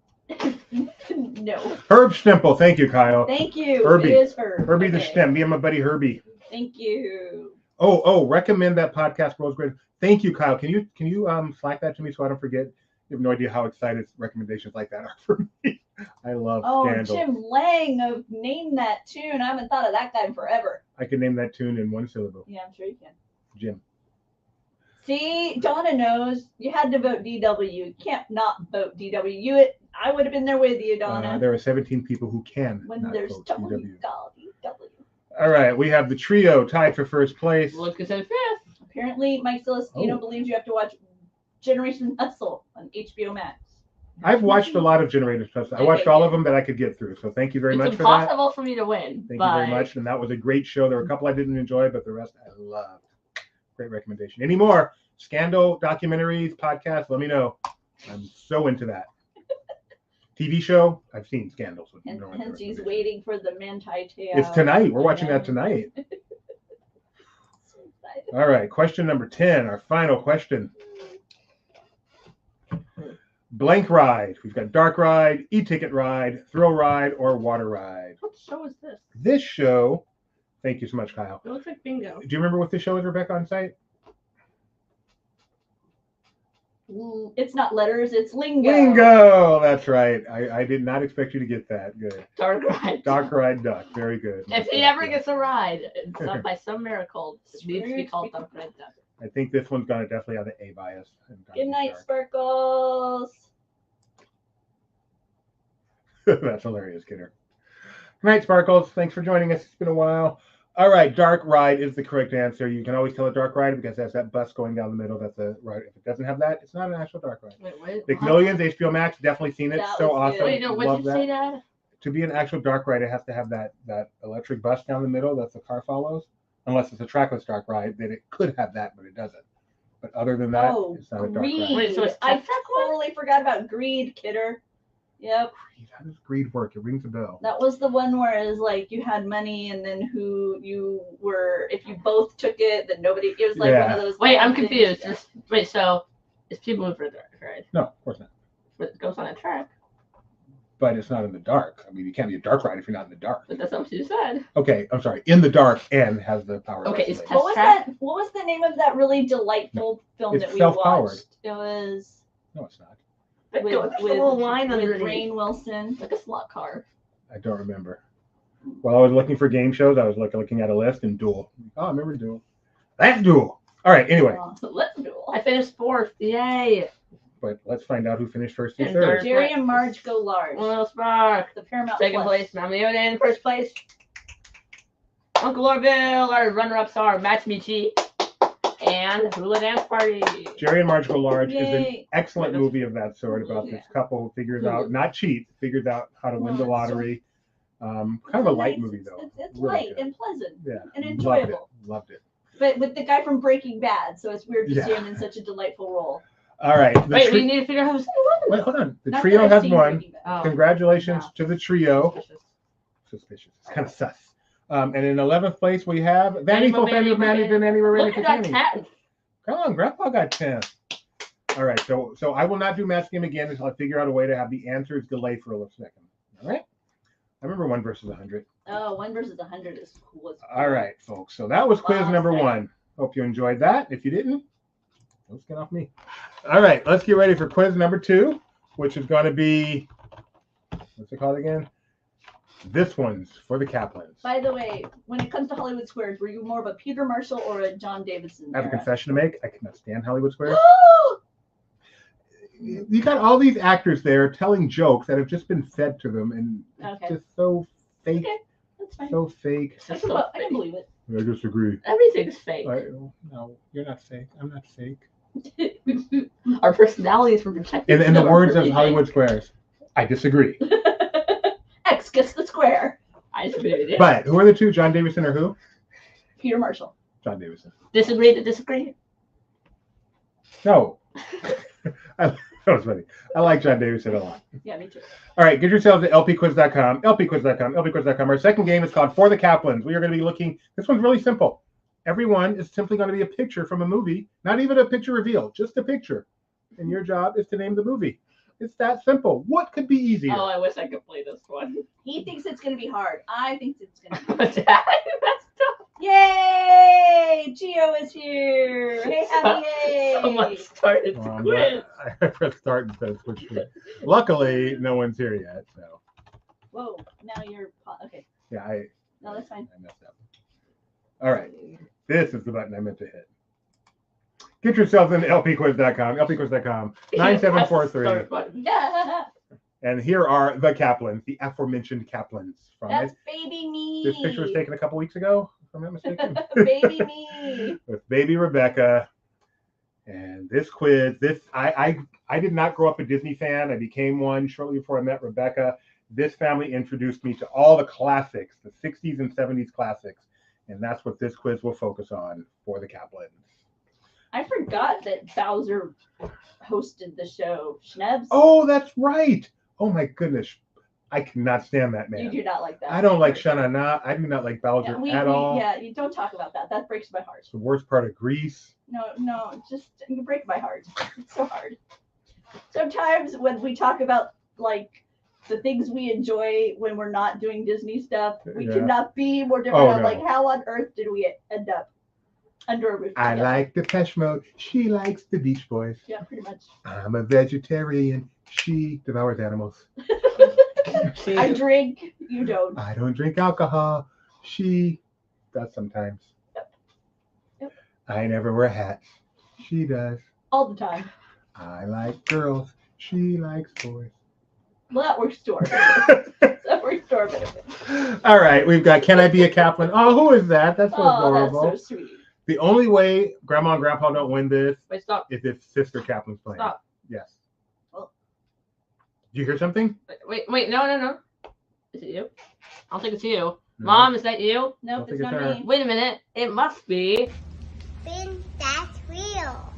no. Herb Stemple. Thank you, Kyle. Thank you. Herbie. It is Herb. Herbie the Okay. Stem. Me and my buddy Herbie. Thank you. Recommend that podcast, Rose Grid. Thank you, Kyle. Can you Slack that to me so I don't forget? You have no idea how excited recommendations like that are for me. I love Scandal. Jim Lang of Name That Tune. I haven't thought of that guy in forever. I can name that tune in one syllable. Yeah, I'm sure you can. Jim. See, Donna knows you had to vote DW. You can't not vote DW. I would have been there with you, Donna. There are 17 people who can when not there's vote trouble, CW. you call DW. All right, we have the trio tied for first place. Lucas at fifth. Apparently, Mike Celestino Oh. believes you have to watch Generation Hustle on HBO Max. I've watched a lot of Generators Plus. I watched all of them that I could get through. So thank you very much It's for that. impossible for me to win. Thank but you very much. And that was a great show. There were a couple I didn't enjoy, but the rest I loved. Great recommendation. Any more Scandal documentaries, podcasts? Let me know. I'm so into that. TV show? I've seen Scandal. So And no one's hence he's recommended. waiting for the Manti Te'o. It's tonight. We're watching that tonight. All right. Question number 10. Our final question. Blank ride. We've got dark ride, e-ticket ride, thrill ride, or water ride. what show is this? This show, thank you so much, Kyle. It looks like bingo. Do you remember what this show is, Rebecca, on site? It's not letters, it's lingo. Lingo. That's right. I did not expect you to get that. Good. Dark ride. Dark ride duck. Very good. If he ever gets a ride, it's not by some miracle, it needs to be called Dark Ride Duck. I think this one's gonna definitely have the A bias. Good night, Sparkles. That's hilarious, kidder. Good night, Sparkles. Thanks for joining us. It's been a while. All right, dark ride is the correct answer. You can always tell a dark ride because that's that bus going down the middle. That's a ride. If it doesn't have that, it's not an actual dark ride. Wait, what? McMillions, HBO Max, definitely seen it. That So was good. awesome. Wait, no, what Love did you that. say, Dad? To be an actual dark ride, it has to have that electric bus down the middle that the car follows. Unless it's a trackless dark ride, then it could have that, but it doesn't. But other than that, it's not a dark Greed. ride. Wait, so it's I Tech Track one? totally forgot about Greed, kidder. Yep. How does greed work? It rings a bell. That was the one where it was like you had money and then who you were, if you both took it, then nobody, it was like one of those. Wait, I'm things. confused. Wait, so it's people moving for the dark ride, No, of course not. but it goes on a track. But it's not in the dark. I mean, you can't be a dark ride if you're not in the dark. But that's not what you said. Okay, I'm sorry. In the dark and has the power. Okay, of it's isolation. What was Track? that? What was the name of that really delightful film It's that we self-powered. watched? It was No, it's not. But with, go, there's a with, little line with underneath, Rainn Wilson. like a slot car. I don't remember. While I was looking for game shows, I was looking at a list and Duel. Oh, I remember Duel. That's Duel. All right. Anyway, So let's do I it. finished fourth. Yay! but let's find out who finished first and And third. third. Jerry and Marge Go Large. Well, Spark. The Paramount Second Plus. place, Mama Yoda in first place. Uncle Orville, our runner-ups are Match Michi and Hula Dance Party. Jerry and Marge Go Large is an Yay. excellent movie of that sort about this couple who figures out, not cheat, figures out how to win the lottery. Kind of a light movie though. It's Really light good. and pleasant Yeah, and loved enjoyable. it. Loved it. But with the guy from Breaking Bad, so it's weird to see Yeah. him in such a delightful role. All right. the Wait, tri- we need to figure out who's Wait, hold on. The Not trio that I've has seen won. Breaking Bad. Oh. Congratulations Wow. to the trio. Suspicious. It's kind of sus. And in 11th place, we have Vanny Mo, Fanny Vanny, Manny Vanny. Nanny Look Renny at that Fanny. cat. Come on, Grandpa got 10. All right, so I will not do Match Game again until I figure out a way to have the answers delayed for a second. All right? I remember 1 versus 100. Oh, 1 versus 100 is cool. All right, folks. So that was quiz number Awesome. 1. Hope you enjoyed that. If you didn't, let's get off me. All right, let's get ready for quiz number 2, which is going to be, what's it called again? This one's for the Kaplans. By the way, when it comes to Hollywood Squares, were you more of a Peter Marshall or a John Davidson? I have a era? confession to make. I cannot stand Hollywood Squares. You got all these actors there telling jokes that have just been fed to them, and it's Okay. just so fake, Okay, that's fine. so fake. I can believe it. I disagree. Everything's fake. No, you're not fake. I'm not fake. Our personalities were protected. In the from words of everything. Hollywood Squares, I disagree. X gets the square. I disagree with you. But who are the two? John Davison or who? Peter Marshall. John Davison. Disagree to disagree. No. That was funny. I like John Davison a lot. Yeah, me too. All right, get yourselves to lpquiz.com, lpquiz.com, lpquiz.com. Our second game is called For the Kaplans. We are going to be looking, this one's really simple. Everyone is simply going to be a picture from a movie, not even a picture reveal, just a picture. And your job is to name the movie. It's that simple. What could be easier? Oh, I wish I could play this one. He thinks it's going to be hard. I think it's going to be That's tough. Yay! Gio is here. Hey, happy yay! Someone started Well, the I'm quiz. glad- I pressed start instead of switch to it. Luckily, no one's here yet, so Whoa, now you're okay. yeah, I No, that's fine. messed up. All right, this is the button I meant to hit. Get yourselves into lpquiz.com, lpquiz.com, 9743. Start button. Yeah, And here are the Kaplans, the aforementioned Kaplans. From that's it. baby me. This picture was taken a couple weeks ago, if I'm not mistaken. Baby me. With baby Rebecca. And this quiz, I did not grow up a Disney fan. I became one shortly before I met Rebecca. This family introduced me to all the classics, the 60s and 70s classics. And that's what this quiz will focus on for the Kaplans. I forgot that Bowser hosted the show. Schnebs. Oh, that's right. Oh my goodness. I cannot stand that man. You do not like that. I don't like Shana Na. I do not like Bowser at all. Yeah, you don't talk about that. That breaks my heart. It's the worst part of Greece. No, just you break my heart. It's so hard. Sometimes when we talk about like the things we enjoy when we're not doing Disney stuff, we Yeah. cannot be more different. Oh, I'm no. like, how on earth did we end up under a roof? I together? like Depeche Mode. She likes the Beach Boys. Yeah, pretty much. I'm a vegetarian. She devours animals. I drink, you don't. I don't drink alcohol. She does sometimes. Yep. I never wear hats. She does. All the time. I like girls. She likes boys. Well, that works to our benefit. That works to our benefit. All right, we've got Can I Be a Kaplan? Oh, who is that? That's so Oh, adorable. that's so sweet. The only way Grandma and Grandpa don't win this Wait, stop. is if Sister Kaplan's playing. Stop. Yes. Oh. Did you hear something? Wait, no. Is it you? I don't think it's you. No. Mom, is that you? Nope, think it's not it's her. me. Wait a minute. It must be. Spin that wheel.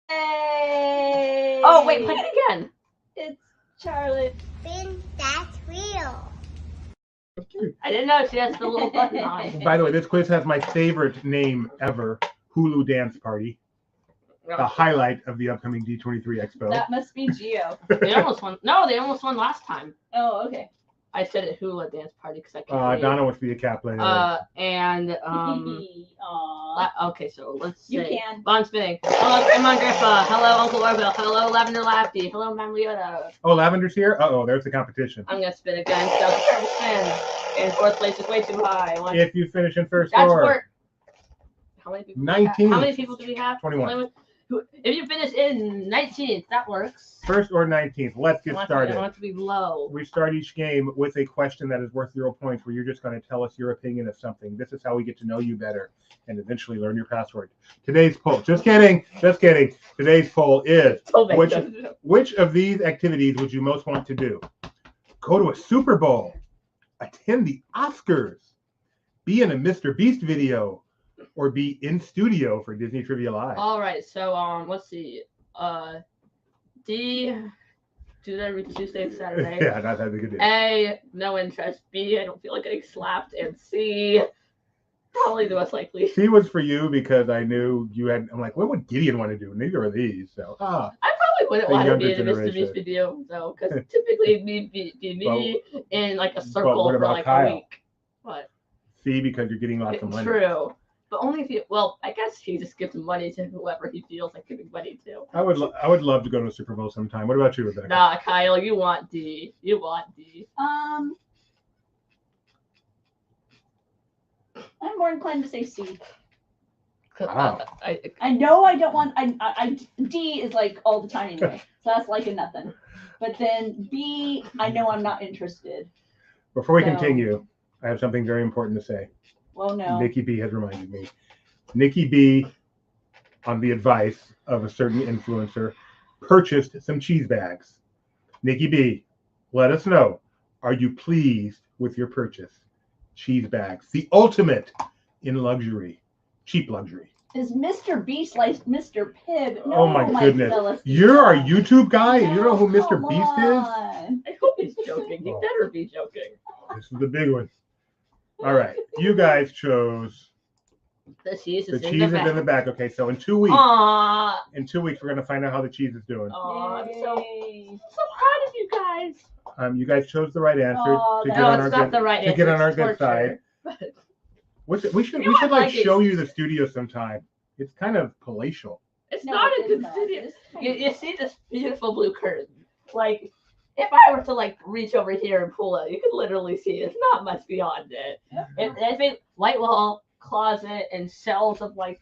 Hey! Oh, wait, play it again. It's Charlotte. Spin that wheel. I didn't know she has the little button on. By the way, this quiz has my favorite name ever, Hulu Dance Party, the highlight of the upcoming D23 Expo. That must be Gio. They almost won. No, they almost won last time. Oh, okay. I said it hula dance party because I can't. read. Donna wants to be a Kaplan. And Aw. okay, so let's You see. can. Bon spinning. Hello, Grandma and Grandpa. Hello, Uncle Orville. Hello, Lavender Lafty. Hello, Mom Leota. Oh, Lavender's here? Uh-oh, there's the competition. I'm gonna spin again. So try to spin. And fourth place is way too high. If you finish in first That's score, work. How many people? 19. How many people do we have? 21. If you finish in 19th, that works. First or 19th, let's I get want started. it to be low. We start each game with a question that is worth 0 points, where you're just going to tell us your opinion of something. This is how we get to know you better and eventually learn your password. Today's poll, just kidding. Today's poll is, which of these activities would you most want to do? Go to a Super Bowl, attend the Oscars, be in a Mr. Beast video, or be in studio for Disney Trivia Live. All right, so let's see. D, do that every Tuesday and Saturday. Yeah, that's a good deal. A, no interest. B, I don't feel like getting slapped. And C, probably the most likely. C was for you because I knew you had. I'm like, what would Gideon want to do? Neither are these. So, I probably wouldn't The want to younger be in a Mr. generation. Beast video, though, because typically be me in like a circle what for about like Kyle? a week. What? C because you're getting lots of money. True. But only if you, well, I guess he just gives money to whoever he feels like giving money to. I would love to go to a Super Bowl sometime. What about you, Rebecca? Nah, Kyle, you want D. You want D. I'm more inclined to say C. Wow. I know I don't want. D is like all the time anyway, so that's like a nothing. But then B, I know I'm not interested. Before we No. continue, I have something very important to say. Well, no. Nikki B has reminded me. Nikki B on the advice of a certain influencer, purchased some cheese bags. Nikki B, let us know. Are you pleased with your purchase? Cheese bags, the ultimate in luxury, cheap luxury. Is Mr. Beast like Mr. Pibb? No, Oh my goodness. Celestine. You're our YouTube guy and you know who No, Mr. come Beast is? on. I hope he's joking. He Oh. better be joking. This is the big one. All right. You guys chose The cheese the is cheese is in the back. Okay, so in 2 weeks, Aww. we're gonna find out how the cheese is doing. Aw, I'm Yay. so proud of you guys. You guys chose the right answer Oh, to that- get No, on it's our not good the right to answer. get on our It's good side. torture. We should You know what, like like show you the studio sometime. It's kind of palatial. It's No, not a it's good not. studio. It's You see this beautiful blue curtain. Like, if I were to like reach over here and pull it, you could literally see it's not much beyond it. I think white wall, closet, and shelves of like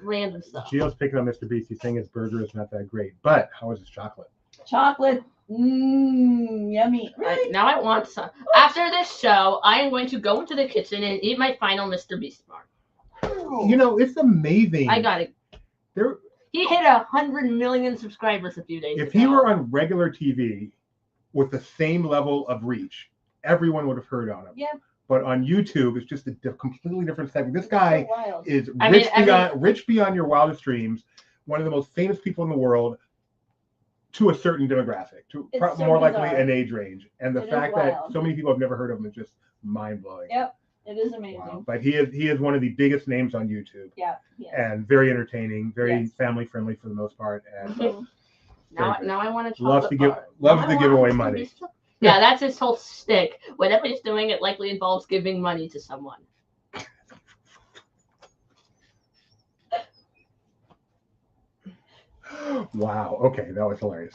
random stuff. Gio's picking on Mr. Beast. He's saying his burger is not that great, but how is his chocolate? Chocolate. Yummy. Really? Now I want some. After this show, I am going to go into the kitchen and eat my final Mr. Beast bar. You know, it's amazing. I got it. There, He hit 100 million subscribers a few days ago. if he were on regular TV with the same level of reach, everyone would have heard on him. Yeah. But on YouTube, it's just a completely different segment. This guy So wild. is I mean, rich beyond your wildest dreams. One of the most famous people in the world, to a certain demographic, It's so more likely bizarre. an age range. And the It is fact that wild. so many people have never heard of him is just mind blowing. Yep. It is amazing. Wow. But he is one of the biggest names on YouTube, Yeah. Yes. and very entertaining, very Yes. family friendly for the most part, and Mhm. Now I want to loves to give away money. Yeah, that's his whole shtick. Whatever he's doing, it likely involves giving money to someone. Wow. Okay, that was hilarious.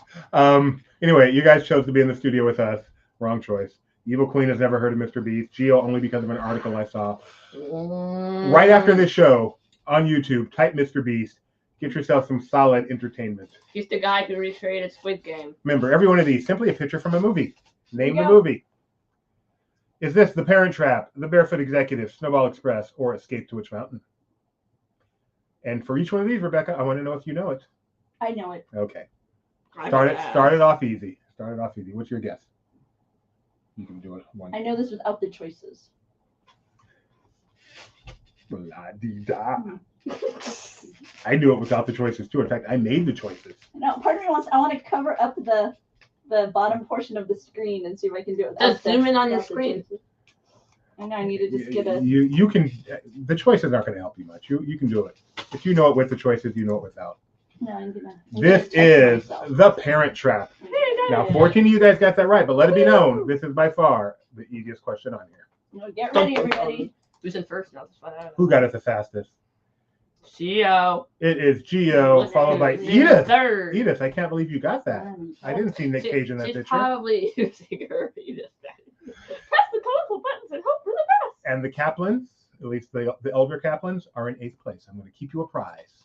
Anyway, you guys chose to be in the studio with us. Wrong choice. Evil Queen has never heard of Mr. Beast. Gio only because of an article I saw. Right after this show on YouTube, type Mr. Beast. Get yourself some solid entertainment. He's the guy who recreated Squid Game. Remember, every one of these simply a picture from a movie. Name the There you go. movie. Is this The Parent Trap, The Barefoot Executive, Snowball Express, or Escape to Witch Mountain? And for each one of these, Rebecca, I want to know if you know it. I know it. Okay. I Start guess. it off easy. What's your guess? You can do it. One. I know this without the choices. La-dee-da. I knew it without the choices too. In fact, I made the choices. No, part of me wants. I want to cover up the bottom portion of the screen and see if I can do it. Just without zoom in on your without the screen. choices. I know. I need to just get a. You can. The choices aren't going to help you much. You can do it. If you know it with the choices, you know it without. No, I'm gonna. This is The Parent Trap. Now, 14 of you guys got that right, but let it be known, this is by far the easiest question on here. No, get ready, everybody. Who's in first now? Who got it the fastest? Gio. It is Gio, followed by Who's in Edith. Third. Edith, I can't believe you got that. I didn't see Nick Cage in that She's picture. probably using her Edith. Press the colorful buttons and hope for the best. And the Kaplans, at least the elder Kaplans, are in 8th place. I'm going to keep you apprised.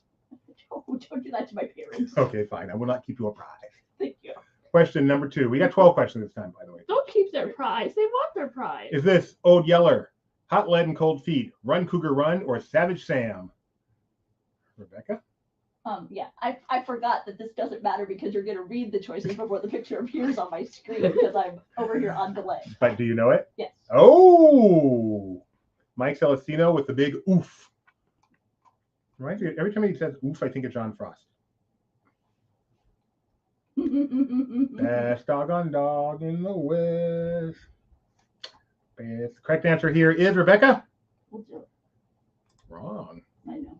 Oh, don't do that to my parents. Okay, fine. I will not keep you apprised. Thank you. Question number 2. We got 12 questions this time, by the way. Don't keep their prize. They want their prize. Is this Old Yeller, Hot Lead and Cold Feet, Run Cougar Run, or Savage Sam? Rebecca? Yeah, I forgot that this doesn't matter because you're gonna read the choices before the picture appears on my screen because I'm over here on delay. But do you know it? Yes. Oh! Mike Celestino with the big oof. Reminds me, every time he says oof, I think of John Frost. Best doggone dog in the West. Best. Correct answer here is Rebecca. We'll do it. Wrong. I know.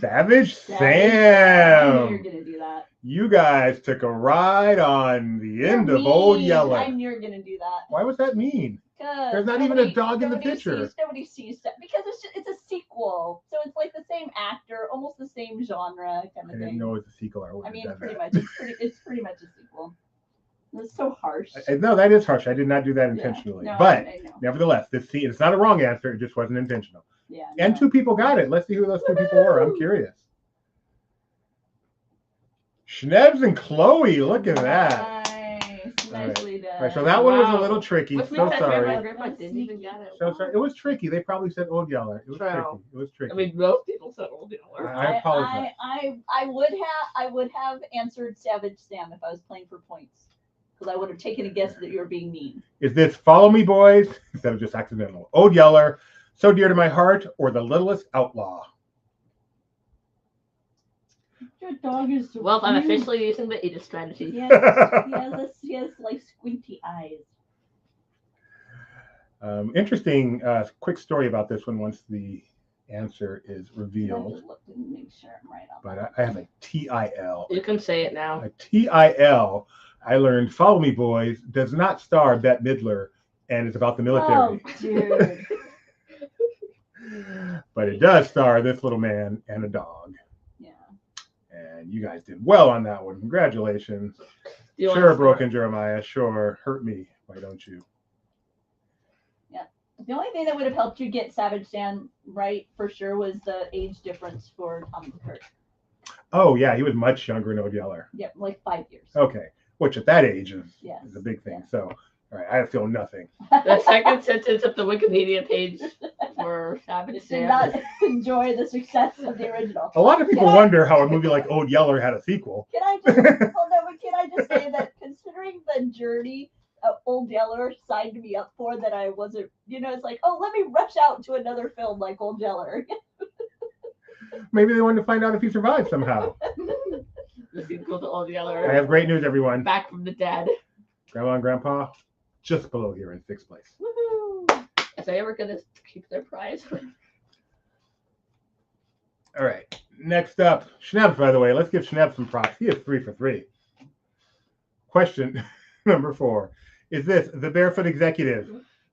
Savage I knew Sam. you're gonna do that. You guys took a ride on the You're end of Old mean. Yeller. I knew you're gonna do that. Why was that mean? 'Cause There's not even a dog in the nobody picture. Nobody sees that because it's a sequel, so it's like the same actor, almost the same genre kind I of didn't thing. know it was a sequel. I would I have mean, done pretty that. much. It's pretty much a sequel. It's so harsh. No, that is harsh. I did not do that Yeah. intentionally. No, But I know. nevertheless, it's not a wrong answer. It just wasn't intentional. Yeah. And no. 2 people got it. Let's see who those 2 people were. I'm curious. Schnebs and Chloe. Look at that. Nice. All right. Nicely done. All right, so that one was a Wow. little tricky. Which So means that sorry. Grandpa didn't even get it. So sorry. It was tricky. They probably said Old Yeller. It was True. tricky. It was tricky. I mean, most people said Old Yeller. I apologize. I would have answered Savage Sam if I was playing for points, because I would have taken a guess that you were being mean. Is this Follow Me Boys instead of just accidental? Old Yeller, So Dear to My Heart, or The Littlest Outlaw? Your dog is so Well, if I'm cute. officially using the Aegis strategy. He has like squinty eyes. Interesting quick story about this one once the answer is I revealed. just looked and make sure I'm right on But I have a TIL. You can say it now. A TIL. I learned Follow Me Boys does not star Bette Midler and it's about the military. Oh, dude. But it does star this little man and a dog. Yeah. And you guys did well on that one. Congratulations. Do you want Sure, to start? Broken Jeremiah. Sure. Hurt me. Why don't you? The only thing that would have helped you get Savage Sam right for sure was the age difference for Tommy Kirk. Oh, yeah. He was much younger in Old Yeller. Yep, like 5 years. Okay. Which at that age is Yes. a big thing. Yeah. So, all right. I feel nothing. The second sentence of the Wikipedia page for Savage Did Sam. not enjoy the success of the original. A lot of people Can I- wonder how a movie like Old Yeller had a sequel. Can I just hold on, but can I just say that considering the journey Old Yeller signed me up for, that I wasn't, it's like, oh, let me rush out to another film like Old Yeller. Maybe they wanted to find out if he survived somehow. The sequel to Old I Yeller. have great news, everyone. Back from the dead. Grandma and Grandpa, just below here in 6th place. Woohoo! Is they ever gonna keep their prize? All right. Next up, Schnebs, by the way. Let's give Schnebs some props. He is 3 for 3. Question number 4. Is this The Barefoot Executive,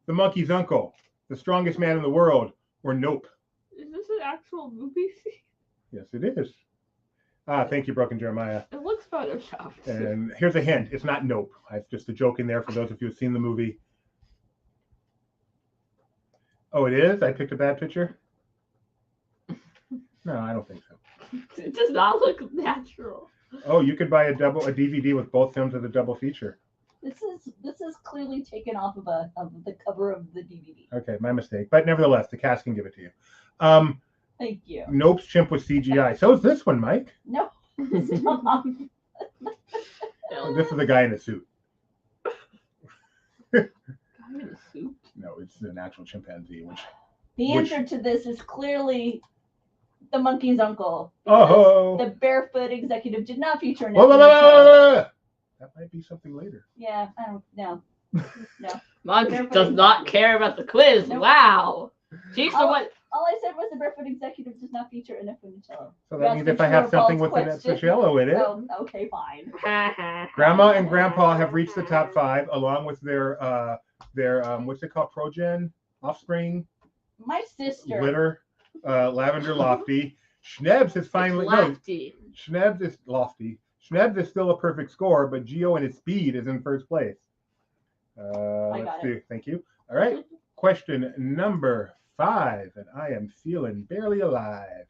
The Monkey's Uncle, The Strongest Man in the World, or Nope? Is this an actual movie? Yes, it is. Thank you, Broken Jeremiah. It looks photoshopped. And here's a hint. It's not Nope. It's just a joke in there for those of you who've seen the movie. Oh, it is? I picked a bad picture? No, I don't think so. It does not look natural. Oh, you could buy a DVD with both films as a double feature. This is clearly taken off of the cover of the DVD. Okay, my mistake. But nevertheless, the cast can give it to you. Thank you. Nope's chimp was CGI. So is this one, Mike. No, stop. This is a guy in a suit. I'm in a suit. No, it's an actual chimpanzee. The answer to this is clearly The Monkey's Uncle. Oh, The Barefoot Executive did not feature in it. that might be something later. Yeah, I don't know. Monk Barefoot does not Executive. care about the quiz. Nope. Wow. She's the Oh. one. All I said was The Barefoot Executive does not feature in it from the cello. So that means if I have something with an Ficello in it. Oh, okay, fine. Grandma and Grandpa have reached the top 5, along with their what's it called, Progen, Offspring, My sister. Litter, Lavender Lofty. Schnebs is finally Lefty. Schnebs is lofty. Schnebs is still a perfect score, but Geo and his speed is in first place. Let's got see. Thank you. All right. Question number 5, and I am feeling barely alive.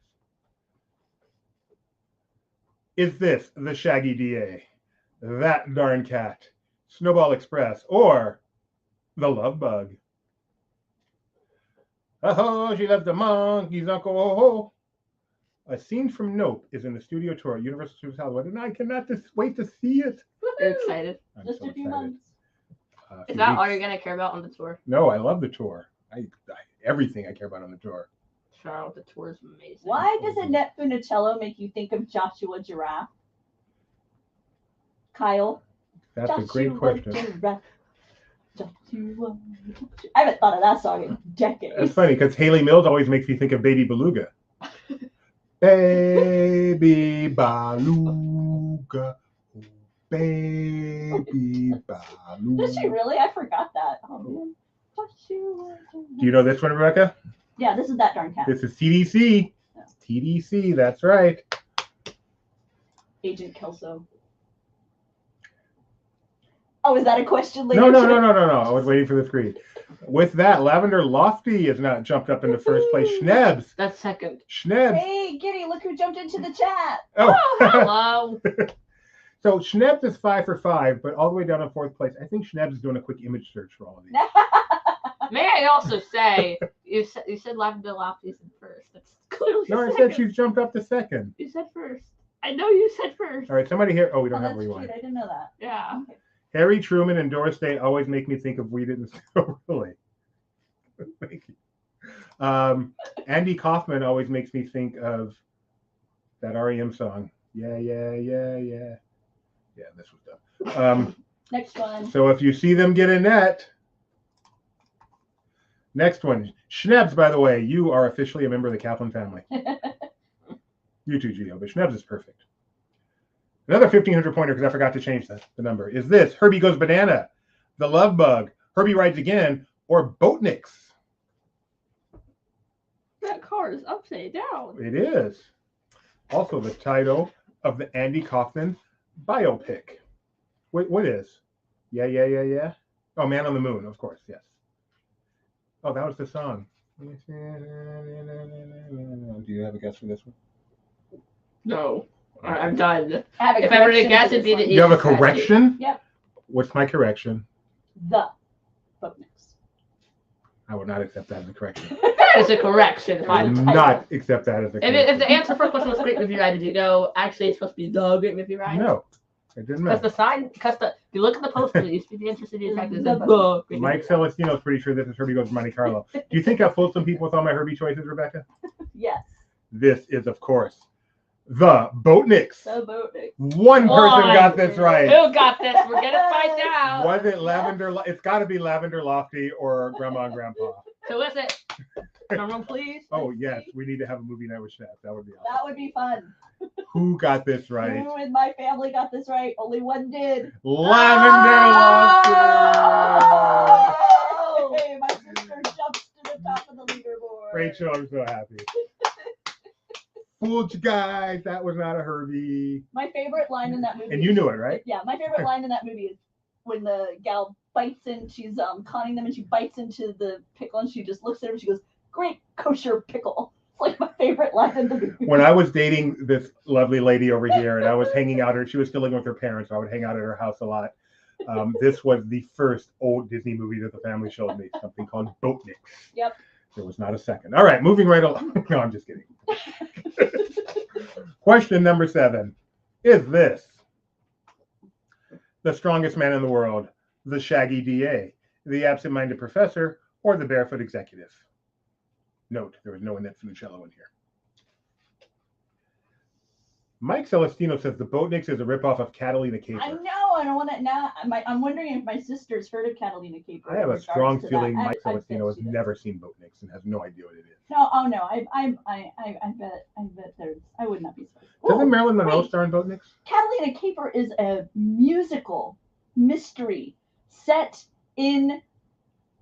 Is this The Shaggy DA, That Darn Cat, Snowball Express, or The Love Bug? Oh, she loves the monkeys, Uncle. Oh. A scene from Nope is in the studio tour at Universal Studios Hollywood, and I cannot wait to see it. You're excited. I'm Just so a few excited. months. A Is few that all weeks. you're gonna care about on the tour? No, I love the tour. I everything I care about on the tour. Charlotte, the tour is amazing. Why does Annette Funicello make you think of Joshua Giraffe? Kyle? That's a great question. Giraffe. Joshua. I haven't thought of that song in decades. That's funny because Haley Mills always makes me think of Baby Beluga. Baby Beluga, oh, baby Beluga. Does she really? I forgot that. Oh, man. Joshua Do you know this one, Rebecca? Yeah, this is That Darn Cat. This is TDC. Yeah. TDC, that's right. Agent Kelso. Oh, is that a question later? No. I was waiting for the screen. With that, Lavender Lofty is not jumped up into first place. Schnebs. That's second. Schnebs. Hey, Giddy, look who jumped into the chat. Oh. Hello. So Schnebs is 5 for 5, but all the way down in 4th place. I think Schnebs is doing a quick image search for all of these. May I also say, you said Lavender Lofty said first. That's clearly No, I second. said she's jumped up to second. You said first. I know you said first. All right, somebody here. Oh, we Oh, don't have that's rewind. cute. I didn't know that. Yeah. Okay. Harry Truman and Doris Day always make me think of We Didn't Steal. Really. Thank you. Andy Kaufman always makes me think of that REM song. Yeah, yeah, yeah, yeah. Yeah, this was done. Next one. So if you see them get a net, next one. Schnebs, by the way, you are officially a member of the Kaplan family. You too, Gio, but Schnebs is perfect. Another 1,500 pointer, because I forgot to change the number, is this. Herbie Goes Banana, The Love Bug, Herbie Rides Again, or Boatniks. That car is upside down. It is. Also the title of the Andy Kaufman biopic. Wait, what is? Yeah, yeah, yeah, yeah. Oh, Man on the Moon, of course, yes. Oh, that was the song. Do you have a guess for this one? No. I'm done. I have a If I were to correction guess, for it'd this be the one. You have a easiest strategy. correction? Yep. What's my correction? The Boatniks. I would not accept that as a correction. That is a correction. I would not accept that as a If correction. the answer for the first question was Great Movie Ride, did you go, actually, it's supposed to be the Great Movie Ride? No, I didn't Because know. the sign, if you look at the poster, it used to be the Intercity Attack. It says The- the Great Mike Movie Ride. Celestino is pretty sure this is Herbie Goes to Monte Carlo. Do you think I fooled some people with all my Herbie choices, Rebecca? Yes. This is, of course, the Boatniks. The Boatniks. One person One. got this right. Who got this? We're gonna find out. Was it Lavender? It's got to be Lavender Lofty or Grandma and Grandpa. Who is it? Drum roll, please. Oh yes, we need to have a movie night with Chef. That would be That awesome. would be fun. Who got this right? Who in my family got this right? Only one did. Lavender Lofty. Oh! Hey, my sister jumps to the top of the leaderboard. Rachel, I'm so happy. Fooled you guys. That was not a Herbie. My favorite line in that movie. And you knew it, right? Yeah, my favorite line in that movie is when the gal bites in. She's conning them, and she bites into the pickle, and she just looks at him. And she goes, "Great kosher pickle." It's like my favorite line in the movie. When I was dating this lovely lady over here, and I was hanging out, she was still living with her parents, so I would hang out at her house a lot. This was the first old Disney movie that the family showed me, something called Boatniks. Yep. There was not a second. All right, moving right along. No, I'm just kidding. Question number 7. Is this the strongest man in the world, the Shaggy DA, the absent-minded professor, or the barefoot executive? Note, there was no Annette Funicello in here. Mike Celestino says the Boatniks is a ripoff of Catalina Caper. I know. I don't want to now. I'm wondering if my sister's heard of Catalina Caper. I have in a regards strong to that. feeling Mike I bet Celestino has she does. never seen Boatniks and has no idea what it is. No, oh no. I bet there's. I would not be surprised. Doesn't Ooh, Marilyn Monroe wait. star in Boatniks? Catalina Caper is a musical mystery set in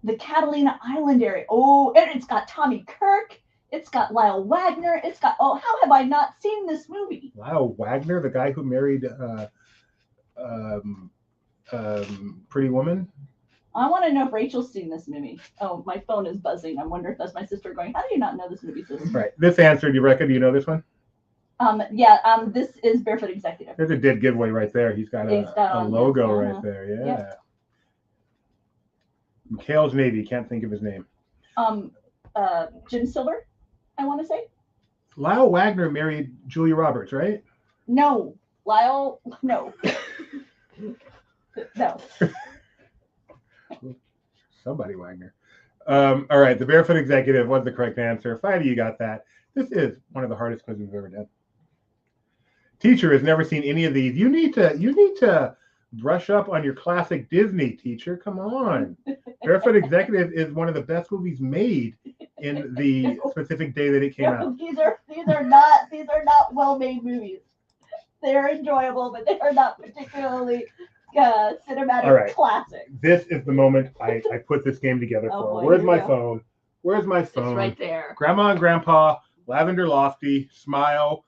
the Catalina Island area. Oh, and it's got Tommy Kirk. It's got Lyle Wagner. It's got, oh, how have I not seen this movie? Lyle Wagner, the guy who married Pretty Woman? I want to know if Rachel's seen this movie. Oh, my phone is buzzing. I wonder if that's my sister going, how do you not know this movie, sis? Right. This answer, do you reckon? Do you know this one? This is Barefoot Executive. There's a dead giveaway right there. He's got He's got a on logo this, right there. Yeah. Yep. McHale's Navy. Can't think of his name. Jim Silver, I want to say. Lyle Wagner married Julia Roberts, right? No, Lyle, no. No. Somebody Wagner. All right, the Barefoot Executive was the correct answer. 5 of you got that. This is one of the hardest quizzes we've ever done. Teacher has never seen any of these. You need to brush up on your classic Disney, teacher. Come on. Barefoot Executive is one of the best movies made in the specific day that it came out. These are not well-made movies. They're enjoyable, but they are not particularly cinematic All right. classics. This is the moment I put this game together Oh, for. boy, Where's here my we go. phone? Where's my It's phone? right there. Grandma and Grandpa, Lavender Lofty, Smile,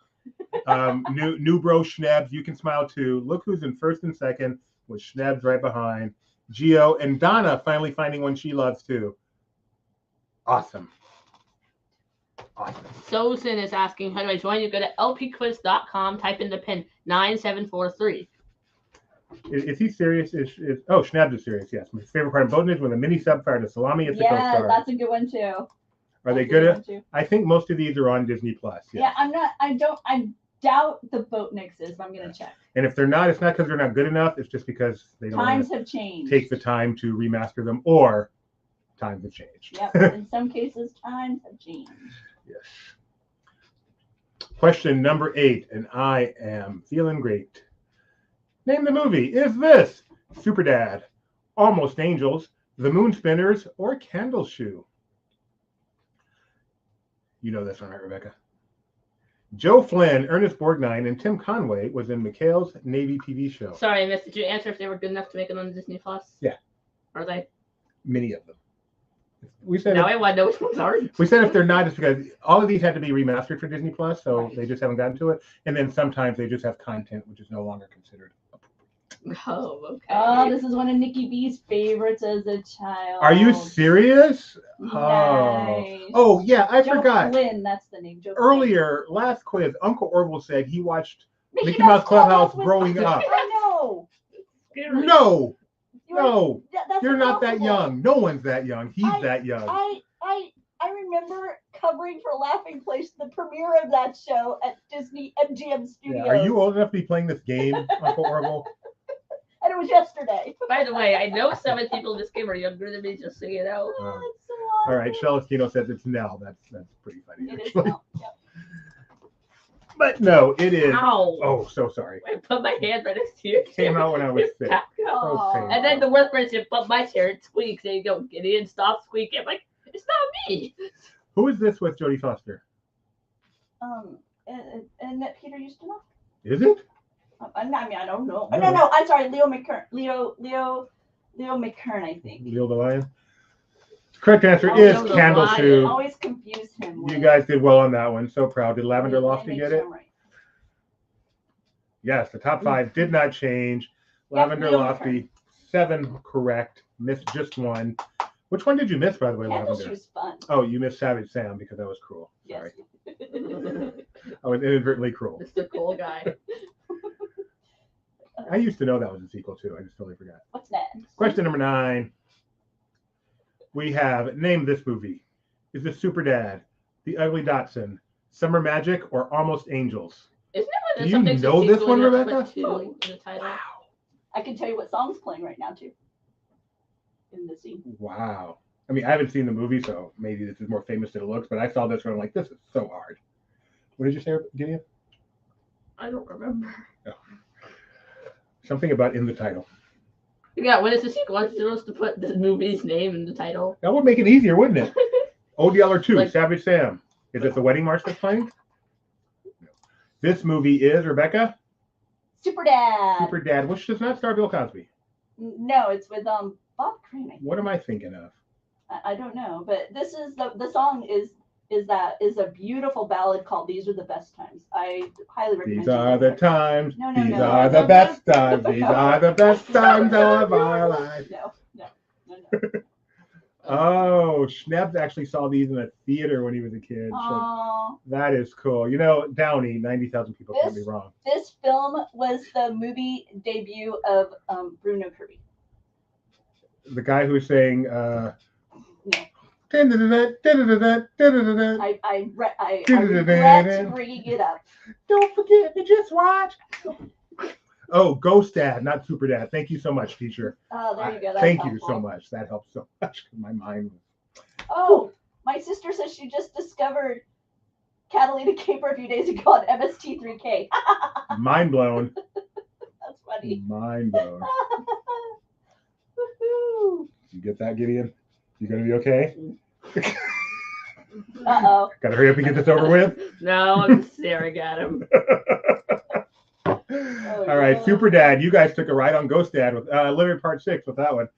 new bro Schnebs. You can smile too. Look who's in first and second with Schnebs right behind. Gio and Donna finally finding one she loves too. Awesome. Awesome. Sosin is asking, how do I join? You go to lpquiz.com, type in the pin 9743. Is he serious? Oh, Schnabs is serious. Yes, my favorite part of boating is when the mini sub fired a salami at the Coast Yeah, Guard. that's a good one too. Are they That's a good? one, too. I think most of these are on Disney Plus. Yeah, I doubt the Boatniks is, but I'm gonna check. And if they're not, it's not because they're not good enough. It's just because they don't Times want have changed. to take the time to remaster them, or times have changed. Yep. In some cases, times have changed. Yes. Question number 8, and I am feeling great. Name the movie. Is this Superdad, Almost Angels, The Moon Spinners, or Candle Shoe? You know this one, right, Rebecca? Joe Flynn, Ernest Borgnine, and Tim Conway was in McHale's Navy TV show. Sorry, I missed. Did you answer if they were good enough to make it on Disney Plus? Yeah. Are they? Many of them. We said Now I want to know which ones are. We said if they're not, it's because all of these had to be remastered for Disney Plus, so Right. they just haven't gotten to it. And then sometimes they just have content which is no longer considered appropriate. Oh, okay. Oh, this is one of Nikki B's favorites as a child. Are you serious? Nice. Oh yeah, I Joe forgot. Flynn, that's the name. Joe Earlier, last quiz, Uncle Orville said he watched Flynn. Mickey Mouse Clubhouse was- growing up. I know. Scary. No, You were- no, that's you're not that impossible. young. No one's that young. He's that young. I remember covering for Laughing Place the premiere of that show at Disney MGM Studios. Yeah. Are you old enough to be playing this game, Uncle Orville? And it was yesterday. By the way, I know 7 people in this game are younger than me, just so you know. Oh, it's so All awesome. right, Celestino says it's Nell. That's pretty funny. It is actually. now. Yep. But no, it is. Ow! Oh, so sorry. I put my hand right next to your Came out when I was sick. Aw. Okay. And then the worst part is you bump my chair and squeaks and you go, Gideon, stop squeaking. I'm like, it's not me. Who is this with Jodie Foster? And that Peter used to know. Is it? I mean, I don't know. No. No, I'm sorry, Leo McKern. Leo McKern, I think. Leo the Lion? Correct answer Oh, is Leo the Candle Lion. I Shoe. always confuse him. You guys did well on that one. So proud. Did Lavender Lofty get it? Right. Yes, the top 5 did not change. Yeah, Lavender Leo Lofty, 7 correct. Missed just one. Which one did you miss, by the way, Candle Lavender? Shoe's fun. Oh, you missed Savage Sam because that was cruel. Yes. Sorry. I was inadvertently cruel. Mr. Cool Guy. I used to know that was a sequel too. I just totally forgot. What's next? Question number 9. We have name this movie. Is this Superdad, The Ugly Dachshund, Summer Magic, or Almost Angels? Isn't it Do you something's know a this sequel one, with Rebecca? 2 in the title? I can tell you what song's playing right now too. In the scene. Wow. I mean, I haven't seen the movie, so maybe this is more famous than it looks, but I saw this one. I'm like, this is so hard. What did you say, Gideon? I don't remember. Something about in the title. Yeah, when it's a sequel, it's supposed to put the movie's name in the title. That would make it easier, wouldn't it? Old Yeller 2, Like- Savage Sam. Is it the wedding march that's playing? No. This movie is, Rebecca, Superdad. Superdad, which does not star Bill Cosby. No, it's with Bob Crane. I think. What am I thinking of? I don't know, but this is the song is a beautiful ballad called "These Are the Best Times." I highly recommend. These you are listen the to times. No, no, These no. are the best times. These are the best times of our it. life. No. Oh, Schnebs actually saw these in a theater when he was a kid. So Aw. that is cool. You know, Downey, 90,000 people can't be wrong. This film was the movie debut of Bruno Kirby. The guy who was saying, No. I I regret bringing it up. don't forget to just watch. Oh, Ghost Dad, not Super Dad. Thank you so much, teacher. Oh, there you go. That's Thank you helpful. so much. That helps so much. My mind. Oh, my sister says she just discovered Catalina Caper a few days ago on MST3K. Mind blown. That's funny. Mind blown. Woohoo. You get that, Gideon? You gonna be okay? Uh-oh. Gotta hurry up and get this over with. No, I'm staring at him. All right, Super Dad, you guys took a ride on Ghost Dad with Living Part 6 with that one.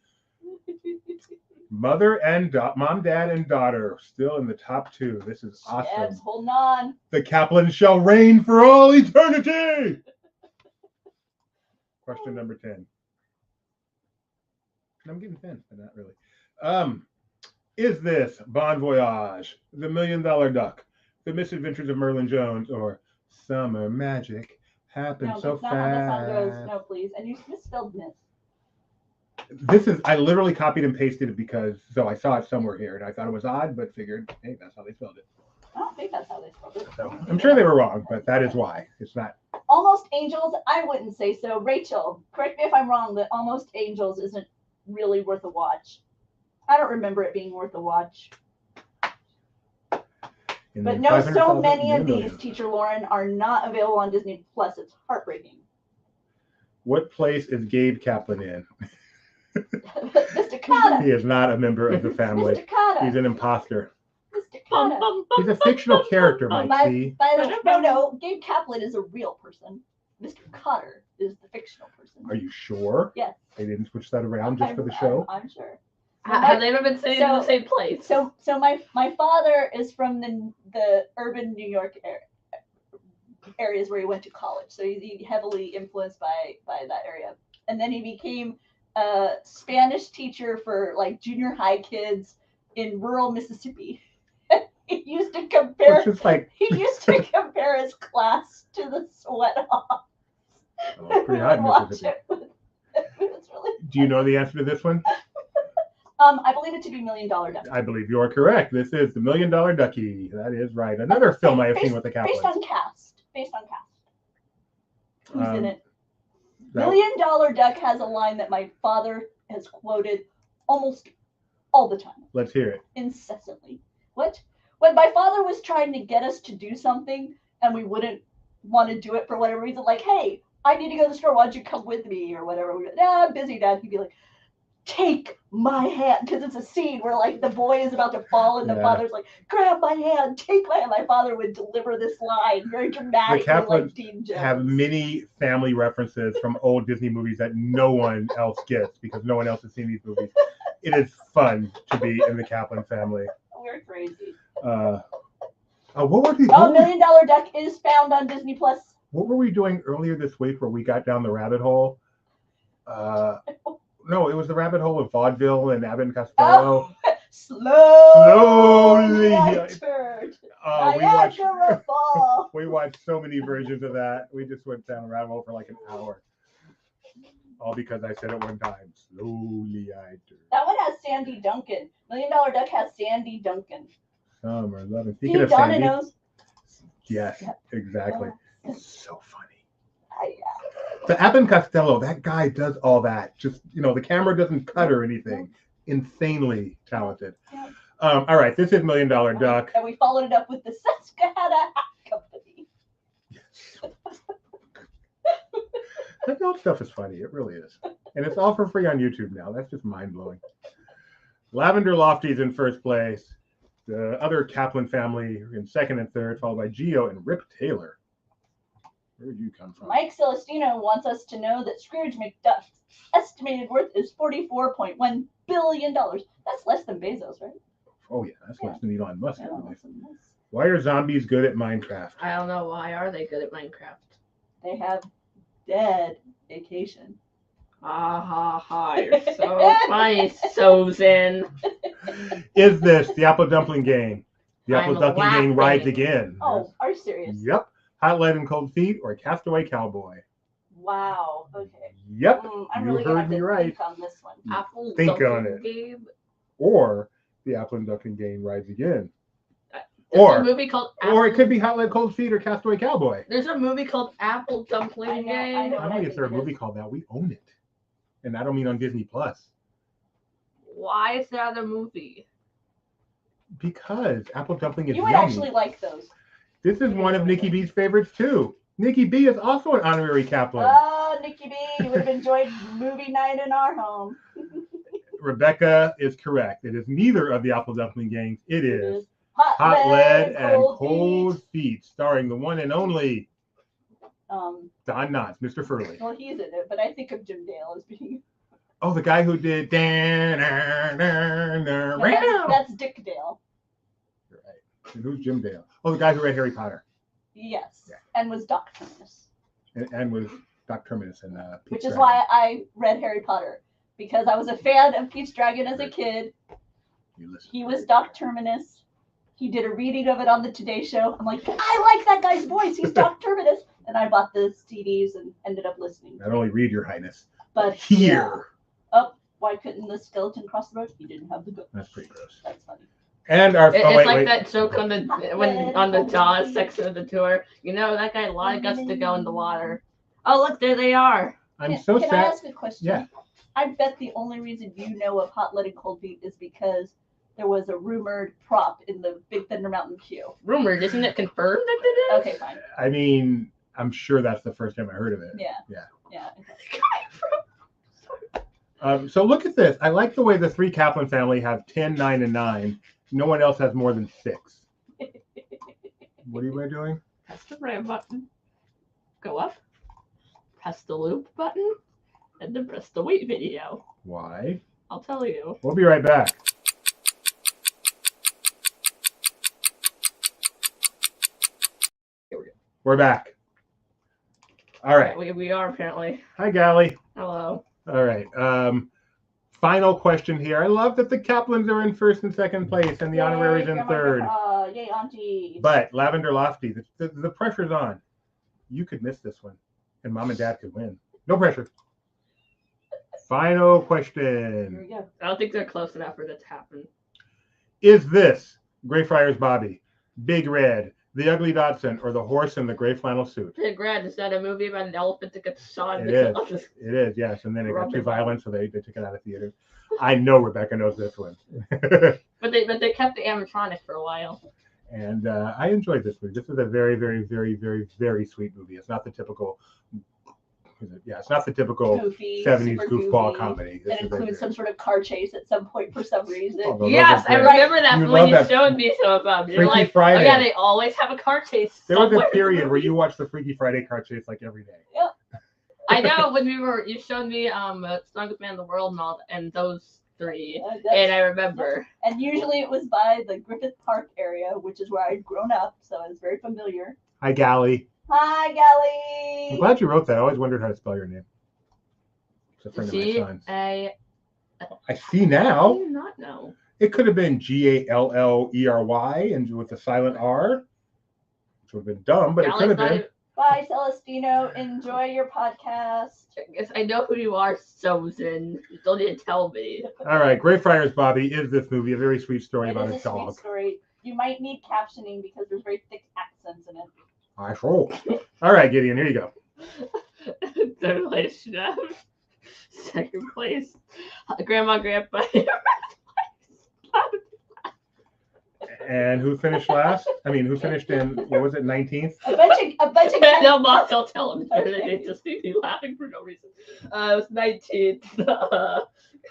Mother and Mom, Dad, and daughter still in the top 2. This is awesome. Yes, holding on. The Kaplan shall reign for all eternity. Question number 10. I'm getting thin, but not really. Is this Bon Voyage, The $1 Million Duck, The Misadventures of Merlin Jones, or Summer Magic, Happened No, so that's not how the song goes. fast. No, please. And you misspelled miss. I literally copied and pasted it because I saw it somewhere here and I thought it was odd, but figured, hey, that's how they spelled it. I don't think that's how they spelled it. So I'm sure they were wrong, but that is why. It's not. Almost Angels, I wouldn't say so. Rachel, correct me if I'm wrong, but Almost Angels isn't really worth a watch. I don't remember it being worth a watch. But no, so many of these, Teacher Lauren, are not available on Disney Plus. It's heartbreaking. What place is Gabe Kaplan in? Mr. Cotta. He is not a member of the family. Mr. Cotta. He's an imposter. Mr. Cotta. He's a fictional character, Mike C. No, Gabe Kaplan is a real person. Mr. Cotter is the fictional person. Are you sure? Yes. They didn't switch that around just for the show? I'm sure. Have they ever been staying in the same place? So my father is from the urban New York areas where he went to college. So he's heavily influenced by that area. And then he became a Spanish teacher for like junior high kids in rural Mississippi. He used to compare his class to the Sweat Hogs. Oh, pretty hot in Mississippi. Do you know the answer to this one? I believe it to be $1 Million Duck. I believe you are correct. This is the $1 Million Ducky. That is right. Another film I have seen with the Kaplans. Based on cast. Who's in it? No. $1 Million Duck has a line that my father has quoted almost all the time. Let's hear it. Incessantly. What? When my father was trying to get us to do something and we wouldn't want to do it for whatever reason, like, hey, I need to go to the store. Why don't you come with me or whatever? I'm busy, Dad. He'd be like, take my hand, because it's a scene where like the boy is about to fall and the father's like, grab my hand, take my hand. My father would deliver this line very dramatically. The Kaplans like Dean Jones. have many family references from old Disney movies that no one else gets because no one else has seen these movies. It is fun to be in the Kaplan family. We're crazy. What were the? $1 Million Duck is found on Disney Plus. What were we doing earlier this week where we got down the rabbit hole? No, it was the rabbit hole of vaudeville and Abbott and Costello. Slowly I turned. Niagara Falls. We watched so many versions of that. We just went down a rabbit hole for like an hour. All because I said it one time. Slowly I turned. That one has Sandy Duncan. $1 Million Duck has Sandy Duncan. Summer loving. Steve Speaking of Sandy. Domino's. Yes, exactly. So funny. Yeah. The Abbott and Costello, that guy does all that. Just, the camera doesn't cut or anything. Insanely talented. Yeah. All right, this is $1 Million Duck. And we followed it up with the Susquehanna Hat Company. That old stuff is funny. It really is. And it's all for free on YouTube now. That's just mind-blowing. Lavender Lofty's in first place. The other Kaplan family in second and third, followed by Geo and Rip Taylor. Where did you come from? Mike Celestino wants us to know that Scrooge McDuck's estimated worth is $44.1 billion. That's less than Bezos, right? Oh, yeah. That's less than Elon Musk. Yeah, Why are zombies good at Minecraft? I don't know. Why are they good at Minecraft? They have dead vacation. Ha ha ha. You're so funny, Susan. Is this the Apple Dumpling Game? The Apple I'm Dumpling Game laughing. rides again. Oh, are you serious? Yep. Hot Lead and Cold Feet or Castaway Cowboy? Wow. Okay. Yep. I'm You really gonna heard have me to right. think on this one. Apple Think Dumpling on it. Game. Or the Apple and Dumpling Game rides again. There's a movie called Apple. Or it could be Hot Lead Cold Feet or Castaway Cowboy. There's a movie called Apple Dumpling I Game. know. I don't know if there's a movie called that. We own it. And I don't mean on Disney Plus. Why is that a movie? Because Apple Dumpling is You would yummy. actually like those. This is one of Nikki B's favorites too. Nikki B is also an honorary Kaplan. Oh, Nikki B, you would have enjoyed movie night in our home. Rebecca is correct. It is neither of the Apple Dumpling Games. It is Hot Lead and Cold Cold Feet, starring the one and only Feet. Don Knotts, Mr. Furley. Well, he's in it, but I think of Jim Dale as being. Oh, the guy who did. No, that's Dick Dale. You're right. And who's Jim Dale? Oh, the guy who read Harry Potter. Yes, Yeah. and was Doc Terminus. And was Doc Terminus and Pete's Which is Dragon. why I read Harry Potter, because I was a fan of Pete's Dragon as a kid. You listen. He was Doc Terminus. He did a reading of it on the Today Show. I'm like, I like that guy's voice. He's Doc Terminus. And I bought the CDs and ended up listening. Not only read, Your Highness, But hear. Yeah. Oh, why couldn't the skeleton cross the road? He didn't have the gun. That's pretty gross. That's funny. And our It's like that joke on the Jaws section of the tour. You know, that guy had a lot of guts to go in the water. Oh, look, there they are. I'm Can, so can sad. I ask a question? Yeah. I bet the only reason you know of Hot Lead and Cold Feet is because there was a rumored prop in the Big Thunder Mountain queue. Rumored, isn't it confirmed that it is? Okay, fine. I mean, I'm sure that's the first time I heard of it. Yeah. So look at this. I like the way the three Kaplan family have 10, 9, and 9. No one else has more than 6. What are you doing? Press the ram button. Go up. Press the loop button. And then press the wait video. Why? I'll tell you. We'll be right back. Here we go. We're back. All right. We are apparently. Hi, Gally. Hello. All right. Final question here. I love that the Kaplans are in first and second place and the honoraries in third. Yay, Auntie. But Lavender Lofty, the pressure's on. You could miss this one, and Mom and Dad could win. No pressure. Final Here question. we go. I don't think they're close enough for that to happen. Is this Greyfriars Bobby, Big Red, the Ugly Dotson, or the horse in the gray flannel suit? Big Red, is that a movie about an elephant that gets shot? It is. It is, yes. And then it got too violent, so they took it out of theater. I know Rebecca knows this one. But they kept the animatronic for a while. And I enjoyed this movie. This is a very, very, very, very, very sweet movie. It's not the typical, it's not the typical Goofy, 70s super goofball goofy. comedy. This It is includes some sort of car chase at some point for some reason. Oh, those Yes, are I great. remember that You from when love you that. showed me some of them. You're Freaky like, Friday. oh yeah, they always have a car chase. There was somewhere a in the period where movie. you watched the Freaky Friday car chase like every day. I know when you showed me Strongest Man in the World and those 3, and I remember. And usually it was by the Griffith Park area, which is where I'd grown up, so it's very familiar. Hi, Gally. Hi, I'm Gally. glad you wrote that. I always wondered how to spell your name. It's a friend of my son's. I see now. do not know. It could have been Gallery and with a silent R, which would have been dumb, but it could have been. Bye, Celestino. Enjoy your podcast. I guess I know who you are, Susan. You don't need to tell me. All right, Greyfriars Bobby is this movie, a very sweet story It about is a a sweet dog. story. You might need captioning because there's very thick accents in it. I sure. All right, Gideon, here you go. Third place, Chef. Second place, Grandma, Grandpa. And who finished last? I mean, who finished in, what was it, 19th? A bunch of No, Mom, don't tell them. They just see me laughing for no reason. It was 19th.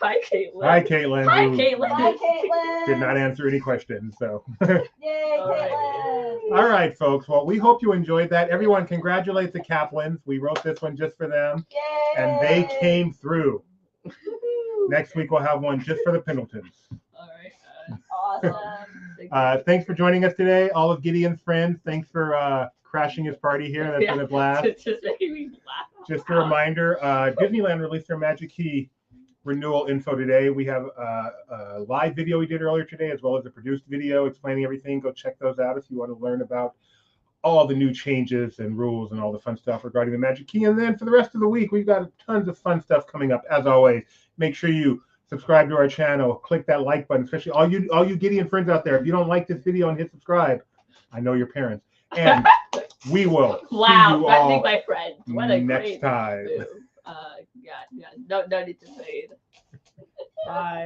Hi, Caitlin. Hi, Caitlin. Hi, who Caitlin. Bye, Caitlin. Did not answer any questions, so. Yay, All right. Caitlin. All right, folks. Well, we hope you enjoyed that. Everyone congratulate the Kaplans. We wrote this one just for them, Yay. and they came through. Next week, we'll have one just for the Pendletons. All right. Awesome. Thanks for joining us today. All of Gideon's friends, thanks for crashing his party here. That's been a blast. It's just making me laugh. Just a reminder, Disneyland released their Magic Key renewal info today. We have a live video we did earlier today, as well as a produced video explaining everything. Go check those out if you want to learn about all the new changes and rules and all the fun stuff regarding the Magic Key. And then for the rest of the week, we've got tons of fun stuff coming up. As always, make sure you subscribe to our channel, click that like button, especially all you Gideon friends out there. If you don't like this video and hit subscribe, I know your parents. And we will see Wow, you I all think my friend. What a next great time. move. Yeah. No need to say it. Bye.